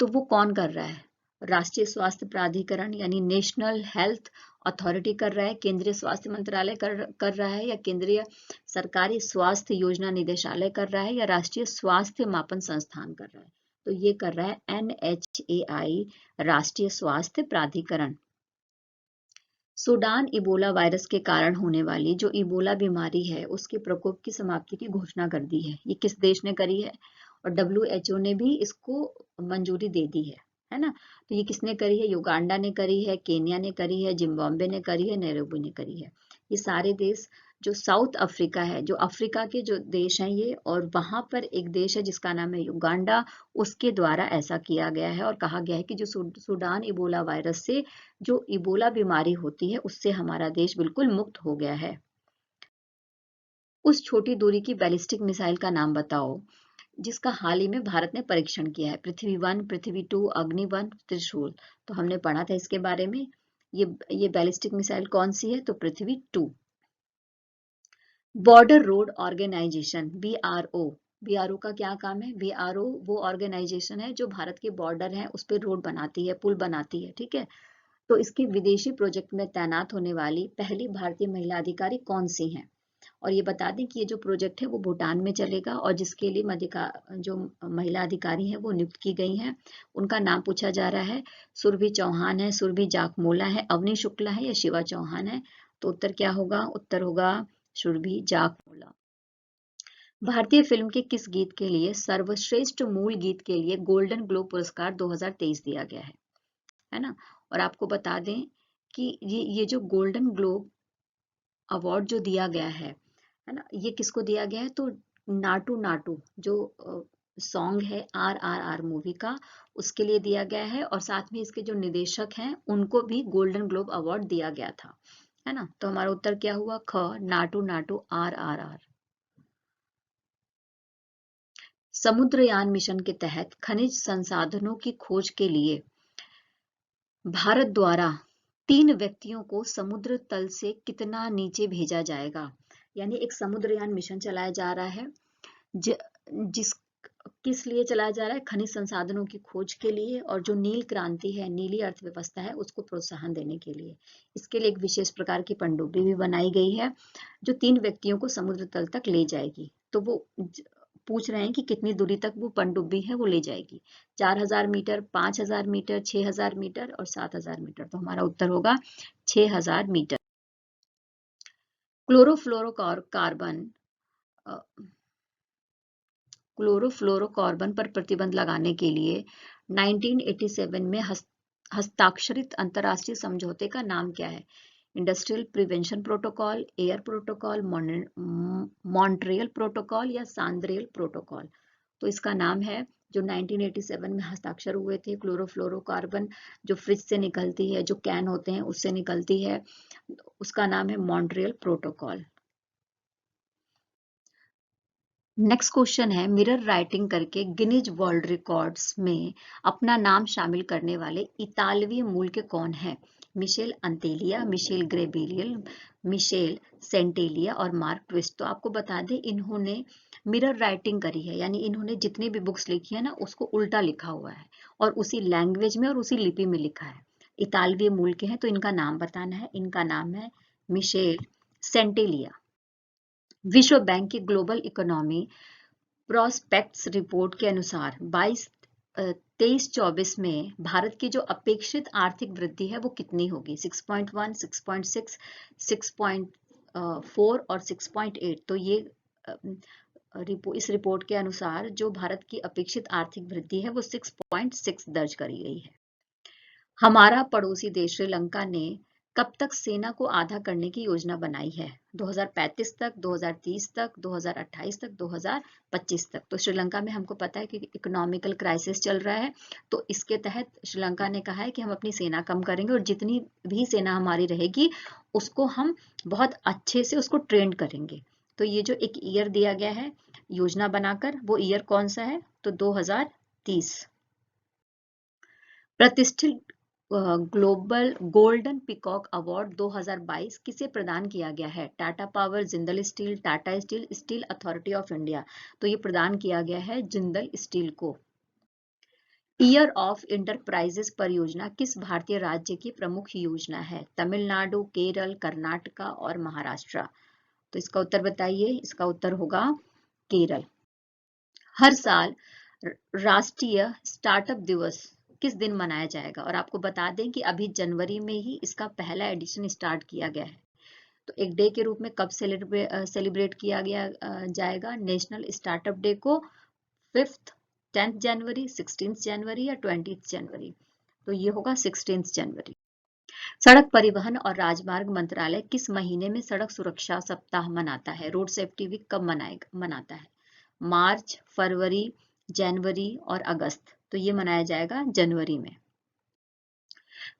तो वो कौन कर रहा है? राष्ट्रीय स्वास्थ्य प्राधिकरण यानी नेशनल हेल्थ अथॉरिटी कर रहा है, केंद्रीय स्वास्थ्य मंत्रालय कर रहा है, या केंद्रीय सरकारी स्वास्थ्य योजना निदेशालय कर रहा है, या राष्ट्रीय स्वास्थ्य मापन संस्थान कर रहा है? तो ये कर रहा है NHAI, राष्ट्रीय स्वास्थ्य प्राधिकरण। सूडान इबोला वायरस के कारण होने वाली जो इबोला बीमारी है उसके प्रकोप की समाप्ति की घोषणा कर दी है। ये किस देश ने करी है? और WHO ने भी इसको मंजूरी दे दी है ना? तो ये किसने करी है? युगांडा ने करी है, केन्या ने करी है, जिम्बाब्वे ने करी है, नैरोबी ने करी है। ये सारे देश जो साउथ अफ्रीका है, जो अफ्रीका के जो देश हैं ये, और वहां पर एक देश है जिसका नाम है युगांडा, उसके द्वारा ऐसा किया गया है और कहा गया है कि जो सूडान इबोला वायरस से जो इबोला बीमारी होती है उससे हमारा देश बिल्कुल मुक्त हो गया है। उस छोटी दूरी की बैलिस्टिक मिसाइल का नाम बताओ जिसका हाल ही में भारत ने परीक्षण किया है? पृथ्वी 1, पृथ्वी 2, अग्नि 1, त्रिशूल। तो हमने पढ़ा था इसके बारे में। ये बैलिस्टिक मिसाइल कौन सी है? तो Prithvi 2। Border Road Organisation BRO BRO का क्या काम है? बीआरओ वो ऑर्गेनाइजेशन है जो भारत के बॉर्डर है उस पर रोड बनाती है, पुल बनाती है, ठीक है। तो इसके विदेशी प्रोजेक्ट में तैनात होने वाली पहली भारतीय महिला अधिकारी कौन सी हैं? और ये बता दें कि ये जो प्रोजेक्ट है वो भूटान में चलेगा और जिसके लिए जो महिला अधिकारी हैं वो नियुक्त की गई हैं, उनका नाम पूछा जा रहा है। सुरभि चौहान है, सुरभि जाखमोला है, अवनी शुक्ला है या शिवा चौहान है? तो उत्तर क्या होगा? उत्तर होगा सुरभि जाखमोला। भारतीय फिल्म के किस गीत के लिए सर्वश्रेष्ठ मूल गीत के लिए गोल्डन ग्लोब पुरस्कार 2023 दिया गया है ना? और आपको बता दें कि ये जो गोल्डन ग्लोब अवार्ड जो दिया गया है ना, ये किसको दिया गया है? तो नाटू नाटू जो सॉन्ग है RRR मूवी का, उसके लिए दिया गया है और साथ में इसके जो निदेशक हैं उनको भी गोल्डन ग्लोब अवार्ड दिया गया था, है ना। तो हमारा उत्तर क्या हुआ? ख, नाटू नाटू RRR। समुद्रयान मिशन के तहत खनिज संसाधनों की खोज के लिए भारत द्वारा 3 व्यक्तियों को समुद्र तल से कितना नीचे भेजा जाएगा? यानी एक समुद्रयान मिशन चलाया जा रहा है ज, जिस किस लिए चलाया जा रहा है? खनिज संसाधनों की खोज के लिए और जो नील क्रांति है, नीली अर्थव्यवस्था है, उसको प्रोत्साहन देने के लिए। इसके लिए एक विशेष प्रकार की पनडुब्बी भी बनाई गई है जो 3 व्यक्तियों को समुद्र तल तक ले जाएगी। तो वो पूछ रहे हैं कि कितनी दूरी तक वो पनडुब्बी है वो ले जाएगी। 4000 मीटर, 5000 मीटर, 6000 मीटर और 7000 मीटर। तो हमारा उत्तर होगा 6000 मीटर। क्लोरोफ्लोरोकार्बन क्लोरोफ्लोरोकार्बन पर प्रतिबंध लगाने के लिए 1987 में हस्ताक्षरित अंतर्राष्ट्रीय समझौते का नाम क्या है? Industrial prevention protocol, air protocol, Montreal protocol या सांद्रेल प्रोटोकॉल? तो इसका नाम है, जो 1987 में हस्ताक्षर हुए थे, क्लोरोफ्लोरोकार्बन जो फ्रिज से निकलती है, जो कैन होते हैं उससे निकलती है, उसका नाम है मॉन्ट्रियल प्रोटोकॉल। नेक्स्ट क्वेश्चन है, मिरर राइटिंग करके गिनीज वर्ल्ड रिकॉर्ड्स में अपना नाम शामिल करने वाले इतालवी मूल के कौन हैं? मिशेल अंतेलिया, मिशेल ग्रेबिलियल, मिशेल सेंटेलिया और मार्क ट्विस्ट। तो आपको बता दें इन्होंने मिरर राइटिंग करी है, यानी इन्होंने जितनी भी बुक्स लिखी है ना उसको उल्टा लिखा हुआ है और उसी लैंग्वेज में और उसी लिपि में लिखा है। इतालवी मूल के हैं तो इनका नाम बताना है। इनका नाम है मिशेल सेंटेलिया। विश्व बैंक की ग्लोबल इकोनॉमी प्रोस्पेक्ट्स रिपोर्ट के अनुसार 23-24 में भारत की जो अपेक्षित आर्थिक वृद्धि है वो कितनी होगी? 6.1, 6.6, 6.4 और 6.8। तो ये इस रिपोर्ट के अनुसार जो भारत की अपेक्षित आर्थिक वृद्धि है वो 6.6 दर्ज करी गई है। हमारा पड़ोसी देश श्रीलंका ने कब तक सेना को आधा करने की योजना बनाई है? 2035 तक, 2030 तक, 2028 तक, 2025 तक। तो श्रीलंका में हमको पता है कि इकोनॉमिकल क्राइसिस चल रहा है, तो इसके तहत श्रीलंका ने कहा है कि हम अपनी सेना कम करेंगे और जितनी भी सेना हमारी रहेगी उसको हम बहुत अच्छे से उसको ट्रेन करेंगे। तो ये जो एक ईयर दिया गया है योजना बनाकर, वो ईयर कौन सा है? तो 2030। प्रतिष्ठित ग्लोबल गोल्डन पीकॉक अवार्ड 2022 किसे प्रदान किया गया है? Tata power, Jindal steel, Tata steel, steel authority of India. तो ये प्रदान किया गया है जिंदल स्टील को। ईयर ऑफ इंटरप्राइजेस परियोजना किस भारतीय राज्य की प्रमुख योजना है? तमिलनाडु, केरल, कर्नाटका और महाराष्ट्र। तो इसका उत्तर बताइए। इसका उत्तर होगा केरल। हर साल राष्ट्रीय स्टार्टअप दिवस किस दिन मनाया जाएगा? और आपको बता दें कि अभी जनवरी में ही इसका पहला एडिशन स्टार्ट किया गया है। तो एक डे के रूप में कब सेलिब्रेट किया गया जाएगा? नेशनल स्टार्टअप डे को 5th, 10th जनवरी, 16th जनवरी या 20th जनवरी? तो ये होगा 16th जनवरी। सड़क परिवहन और राजमार्ग मंत्रालय किस महीने में सड़क सुरक्षा सप्ताह मनाता है? रोड सेफ्टी वीक कब मनाता है? मार्च, फरवरी, जनवरी और अगस्त। तो ये मनाया जाएगा जनवरी में।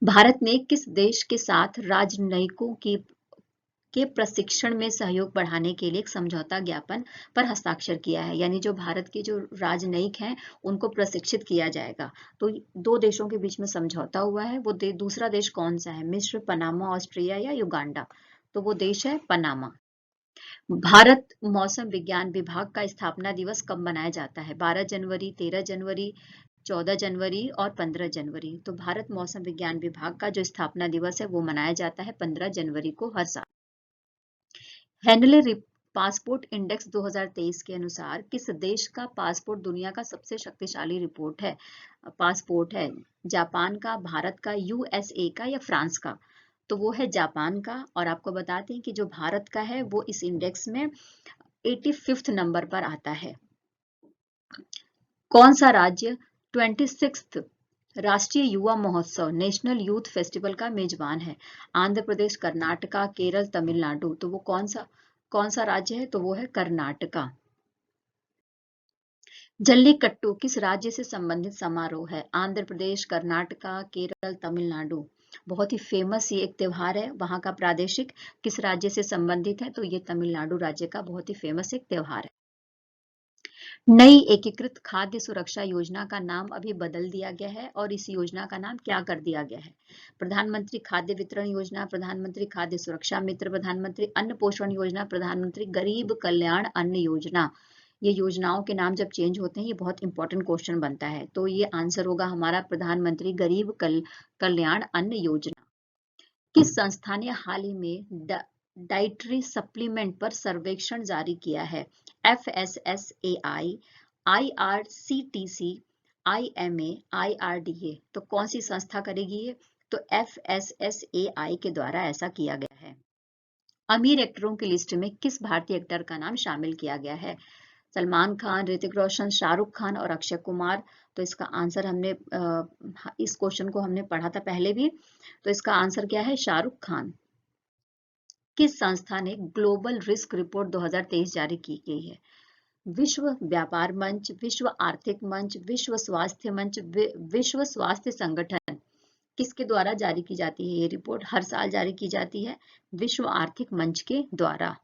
भारत ने किस देश के साथ राजनयिकों के प्रशिक्षण में सहयोग बढ़ाने के लिए एक समझौता ज्ञापन पर हस्ताक्षर किया है? यानी जो भारत के जो राजनयिक हैं उनको प्रशिक्षित किया जाएगा। तो 2 देशों के बीच में समझौता हुआ है। वो दूसरा देश कौन सा है? मिस्र, पनामा, ऑस्ट्रिया या युगांडा? तो वो देश है पनामा। भारत मौसम विज्ञान विभाग का स्थापना दिवस कब मनाया जाता है? 12 जनवरी, 13 जनवरी, 14 जनवरी और 15 जनवरी। तो भारत मौसम विज्ञान विभाग का जो स्थापना दिवस है वो मनाया जाता है 15 जनवरी को हर साल। हेनले पासपोर्ट इंडेक्स 2023 के अनुसार किस देश का पासपोर्ट दुनिया का सबसे शक्तिशाली पासपोर्ट है? जापान का, भारत का, यूएसए का या फ्रांस का? तो वो है जापान का। और आपको बताते हैं कि जो भारत का है वो इस इंडेक्स में 85th नंबर पर आता है। कौन सा राज्य 26th राष्ट्रीय युवा महोत्सव नेशनल यूथ फेस्टिवल का मेजबान है? आंध्र प्रदेश, कर्नाटका, केरल, तमिलनाडु। तो वो कौन सा राज्य है? तो वो है कर्नाटका। जल्लीकट्टू किस राज्य से संबंधित समारोह है? आंध्र प्रदेश, कर्नाटका, केरल, तमिलनाडु। बहुत ही फेमस ये एक त्योहार है। वहां का प्रादेशिक किस राज्य से संबंधित है? तो ये तमिलनाडु राज्य का बहुत ही फेमस एक त्योहार है। नई एकीकृत खाद्य सुरक्षा योजना का नाम अभी बदल दिया गया है और इस योजना का नाम क्या कर दिया गया है? प्रधानमंत्री खाद्य वितरण योजना, प्रधानमंत्री खाद्य सुरक्षा मित्र, प्रधानमंत्री अन्न पोषण योजना, प्रधानमंत्री गरीब कल्याण अन्न योजना। ये योजनाओं के नाम जब चेंज होते हैं ये बहुत इंपॉर्टेंट क्वेश्चन बनता है। तो ये आंसर होगा हमारा प्रधानमंत्री गरीब कल्याण अन्न योजना। किस संस्था ने हाल ही में डाइटरी सप्लीमेंट पर सर्वेक्षण जारी किया है? FSSAI, IRCTC, IMA, IRDA। तो कौन सी संस्था करेगी ये? तो FSSAI के द्वारा ऐसा किया गया है। अमीर एक्टरों की लिस्ट में किस भारतीय एक्टर का नाम शामिल किया गया है? सलमान खान, ऋतिक रोशन, शाहरुख खान और अक्षय कुमार। तो इसका आंसर इस क्वेश्चन को हमने पढ़ा था पहले भी। तो इसका आंसर क्या है? शाहरुख खान। किस संस्था ने ग्लोबल रिस्क रिपोर्ट 2023 जारी की गई है? विश्व व्यापार मंच, विश्व आर्थिक मंच, विश्व स्वास्थ्य मंच, विश्व स्वास्थ्य संगठन। किसके द्वारा जारी की जाती है ये रिपोर्ट? हर साल जारी की जाती है विश्व आर्थिक मंच के द्वारा।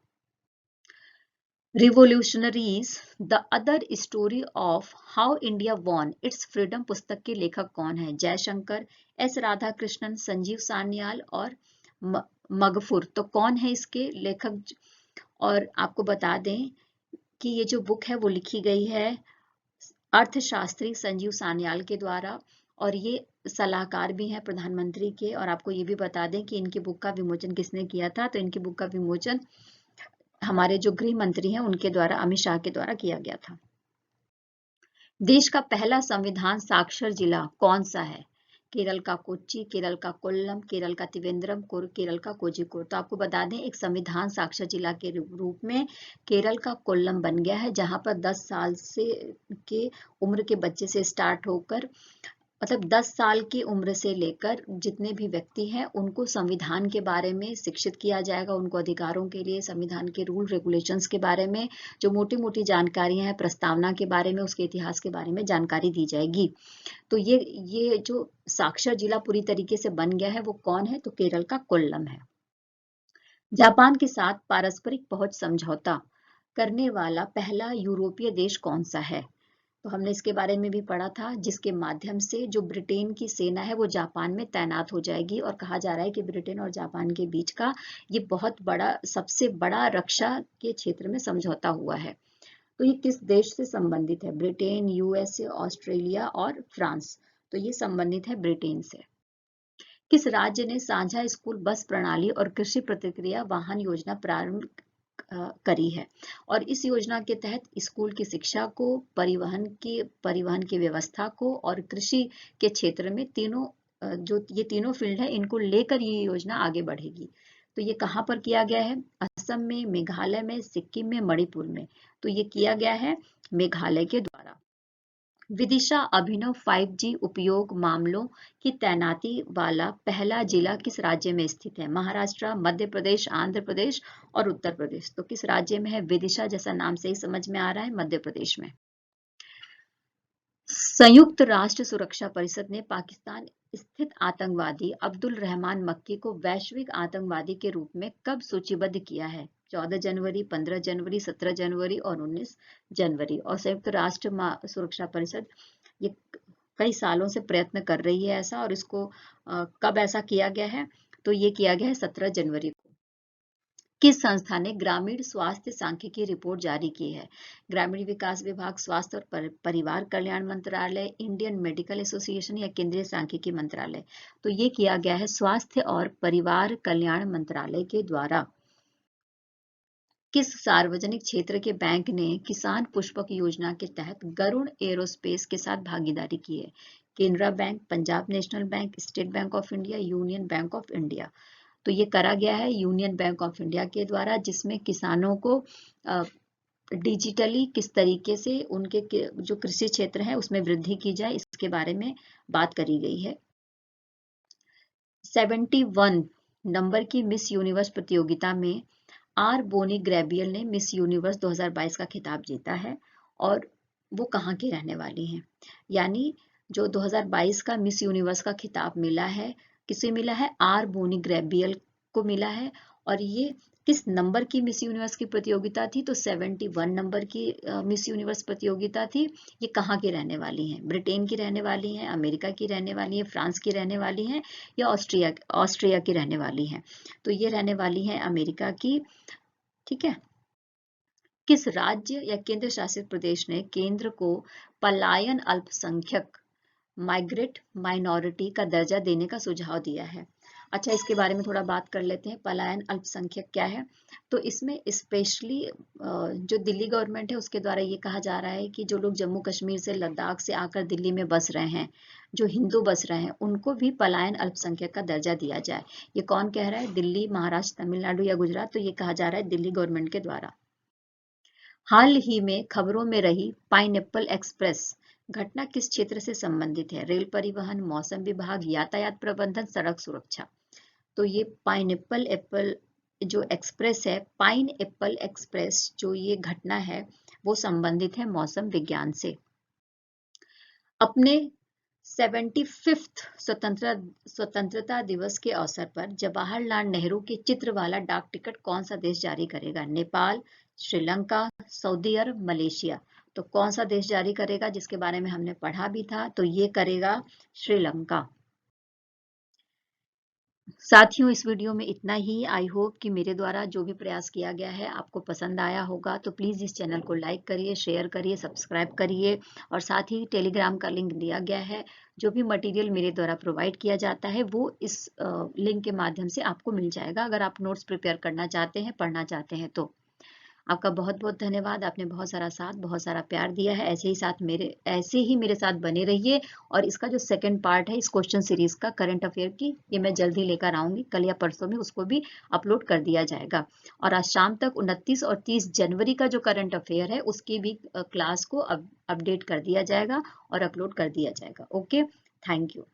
Revolutionaries the other story of how India won it's freedom पुस्तक के लेखक कौन है? जयशंकर, एस राधाकृष्णन, संजीव सान्याल और मगफुर। तो कौन है इसके लेखक? और आपको बता दें कि ये जो बुक है वो लिखी गई है अर्थशास्त्री संजीव सान्याल के द्वारा और ये सलाहकार भी हैं प्रधानमंत्री के। और आपको ये भी बता दें कि इनकी बुक का विमोचन किसने किया था? तो इनकी बुक का विमोचन हमारे जो गृह मंत्री हैं उनके द्वारा, अमित शाह के द्वारा किया गया था। देश का पहला संविधान साक्षर जिला कौन सा है? केरल का कोच्चि, केरल का कोल्लम, केरल का त्रिवेंद्रम, केरल का कोझिकोड। तो आपको बता दें एक संविधान साक्षर जिला के रूप में केरल का कोल्लम बन गया है, जहां पर 10 साल से के उम्र के बच्चे से स्टार्ट होकर मतलब 10 साल की उम्र से लेकर जितने भी व्यक्ति हैं उनको संविधान के बारे में शिक्षित किया जाएगा। उनको अधिकारों के लिए संविधान के रूल रेगुलेशंस के बारे में जो मोटी मोटी जानकारियां हैं, प्रस्तावना के बारे में, उसके इतिहास के बारे में जानकारी दी जाएगी। तो ये जो साक्षर जिला पूरी तरीके से बन गया है वो कौन है? तो केरल का कोल्लम है। जापान के साथ पारस्परिक पहुंच समझौता करने वाला पहला यूरोपीय देश कौन सा है? तो हमने इसके बारे में भी पढ़ा था, जिसके माध्यम से जो ब्रिटेन की सेना है वो जापान में तैनात हो जाएगी। और कहा जा रहा है कि ब्रिटेन और जापान के बीच का ये बहुत बड़ा, सबसे बड़ा रक्षा के क्षेत्र में समझौता हुआ है। तो ये किस देश से संबंधित है? ब्रिटेन, यूएसए, ऑस्ट्रेलिया और फ्रांस। तो ये संबंधित है ब्रिटेन से। किस राज्य ने साझा स्कूल बस प्रणाली और कृषि प्रतिक्रिया वाहन योजना प्रारंभ करी है? और इस योजना के तहत स्कूल की शिक्षा को, परिवहन की व्यवस्था को और कृषि के क्षेत्र में जो ये तीनों फील्ड है इनको लेकर ये योजना आगे बढ़ेगी। तो ये कहाँ पर किया गया है? असम में, मेघालय में, सिक्किम में, मणिपुर में। तो ये किया गया है मेघालय के द्वारा। विदिशा अभिनव 5G उपयोग मामलों की तैनाती वाला पहला जिला किस राज्य में स्थित है? महाराष्ट्र, मध्य प्रदेश, आंध्र प्रदेश और उत्तर प्रदेश। तो किस राज्य में है विदिशा? जैसा नाम से ही समझ में आ रहा है, मध्य प्रदेश में। संयुक्त राष्ट्र सुरक्षा परिषद ने पाकिस्तान स्थित आतंकवादी अब्दुल रहमान मक्की को वैश्विक आतंकवादी के रूप में कब सूचीबद्ध किया है? 14 जनवरी, 15 जनवरी, 17 जनवरी और 19 जनवरी। और संयुक्त राष्ट्र सुरक्षा परिषद ये कई सालों से प्रयत्न कर रही है ऐसा, और इसको कब ऐसा किया गया है? तो ये किया गया है 17 जनवरी को। किस संस्था ने ग्रामीण स्वास्थ्य सांख्यिकी रिपोर्ट जारी की है? ग्रामीण विकास विभाग, स्वास्थ्य और परिवार कल्याण मंत्रालय, इंडियन मेडिकल एसोसिएशन या केंद्रीय सांख्यिकी मंत्रालय? तो ये किया गया है स्वास्थ्य और परिवार कल्याण मंत्रालय के द्वारा। किस सार्वजनिक क्षेत्र के बैंक ने किसान पुष्पक योजना के तहत गरुड़ एरोस्पेस के साथ भागीदारी की है? Canara bank, Punjab national bank, state bank of India, union bank of India? तो ये करा गया है यूनियन बैंक ऑफ इंडिया के द्वारा, जिसमें किसानों को डिजिटली किस तरीके से उनके जो कृषि क्षेत्र है उसमें वृद्धि की जाए, इसके बारे में बात करी गई है। 71 नंबर की मिस यूनिवर्स प्रतियोगिता में आर बोनी ग्रेबियल ने मिस यूनिवर्स 2022 का खिताब जीता है और वो कहाँ की रहने वाली हैं? यानी जो 2022 का मिस यूनिवर्स का खिताब मिला है, किसे मिला है? आर बोनी ग्रेबियल को मिला है। और ये किस नंबर की मिस यूनिवर्स की प्रतियोगिता थी? तो 71 नंबर की मिस यूनिवर्स प्रतियोगिता थी। ये कहाँ की रहने वाली हैं? ब्रिटेन की रहने वाली हैं, अमेरिका की रहने वाली हैं, फ्रांस की रहने वाली हैं या ऑस्ट्रिया की रहने वाली हैं? तो ये रहने वाली हैं अमेरिका की। ठीक है। किस राज्य या केंद्र शासित प्रदेश ने केंद्र को पलायन अल्पसंख्यक माइग्रेट माइनॉरिटी का दर्जा देने का सुझाव दिया है? अच्छा, इसके बारे में थोड़ा बात कर लेते हैं। पलायन अल्पसंख्यक क्या है? तो इसमें स्पेशली जो दिल्ली गवर्नमेंट है उसके द्वारा ये कहा जा रहा है कि जो लोग जम्मू कश्मीर से, लद्दाख से आकर दिल्ली में बस रहे हैं, जो हिंदू बस रहे हैं, उनको भी पलायन अल्पसंख्यक का दर्जा दिया जाए। ये कौन कह रहा है? दिल्ली, महाराष्ट्र, तमिलनाडु या गुजरात? तो ये कहा जा रहा है दिल्ली गवर्नमेंट के द्वारा। हाल ही में खबरों में रही पाइनएप्पल एक्सप्रेस घटना किस क्षेत्र से संबंधित है? रेल परिवहन, मौसम विभाग, यातायात प्रबंधन, सड़क सुरक्षा? तो ये पाइनएप्पल एप्पल जो एक्सप्रेस है, पाइन एप्पल एक्सप्रेस जो ये घटना है वो संबंधित है मौसम विज्ञान से। अपने 75th स्वतंत्रता दिवस के अवसर पर जवाहरलाल नेहरू के चित्र वाला डाक टिकट कौन सा देश जारी करेगा? नेपाल, श्रीलंका, सऊदी अरब, मलेशिया? तो कौन सा देश जारी करेगा, जिसके बारे में हमने पढ़ा भी था? तो ये करेगा श्रीलंका। साथियों, इस वीडियो में इतना ही। आई होप कि मेरे द्वारा जो भी प्रयास किया गया है आपको पसंद आया होगा। तो प्लीज़ इस चैनल को लाइक करिए, शेयर करिए, सब्सक्राइब करिए और साथ ही टेलीग्राम का लिंक दिया गया है। जो भी मटेरियल मेरे द्वारा प्रोवाइड किया जाता है वो इस लिंक के माध्यम से आपको मिल जाएगा, अगर आप नोट्स प्रिपेयर करना चाहते हैं, पढ़ना चाहते हैं तो। आपका बहुत बहुत धन्यवाद। आपने बहुत सारा साथ, बहुत सारा प्यार दिया है। ऐसे ही मेरे साथ बने रहिए। और इसका जो सेकंड पार्ट है इस क्वेश्चन सीरीज का करंट अफेयर की, ये मैं जल्द ही लेकर आऊंगी। कल या परसों में उसको भी अपलोड कर दिया जाएगा। और आज शाम तक 29 और 30 जनवरी का जो करंट अफेयर है उसकी भी क्लास को अपडेट कर दिया जाएगा और अपलोड कर दिया जाएगा। Okay, thank you.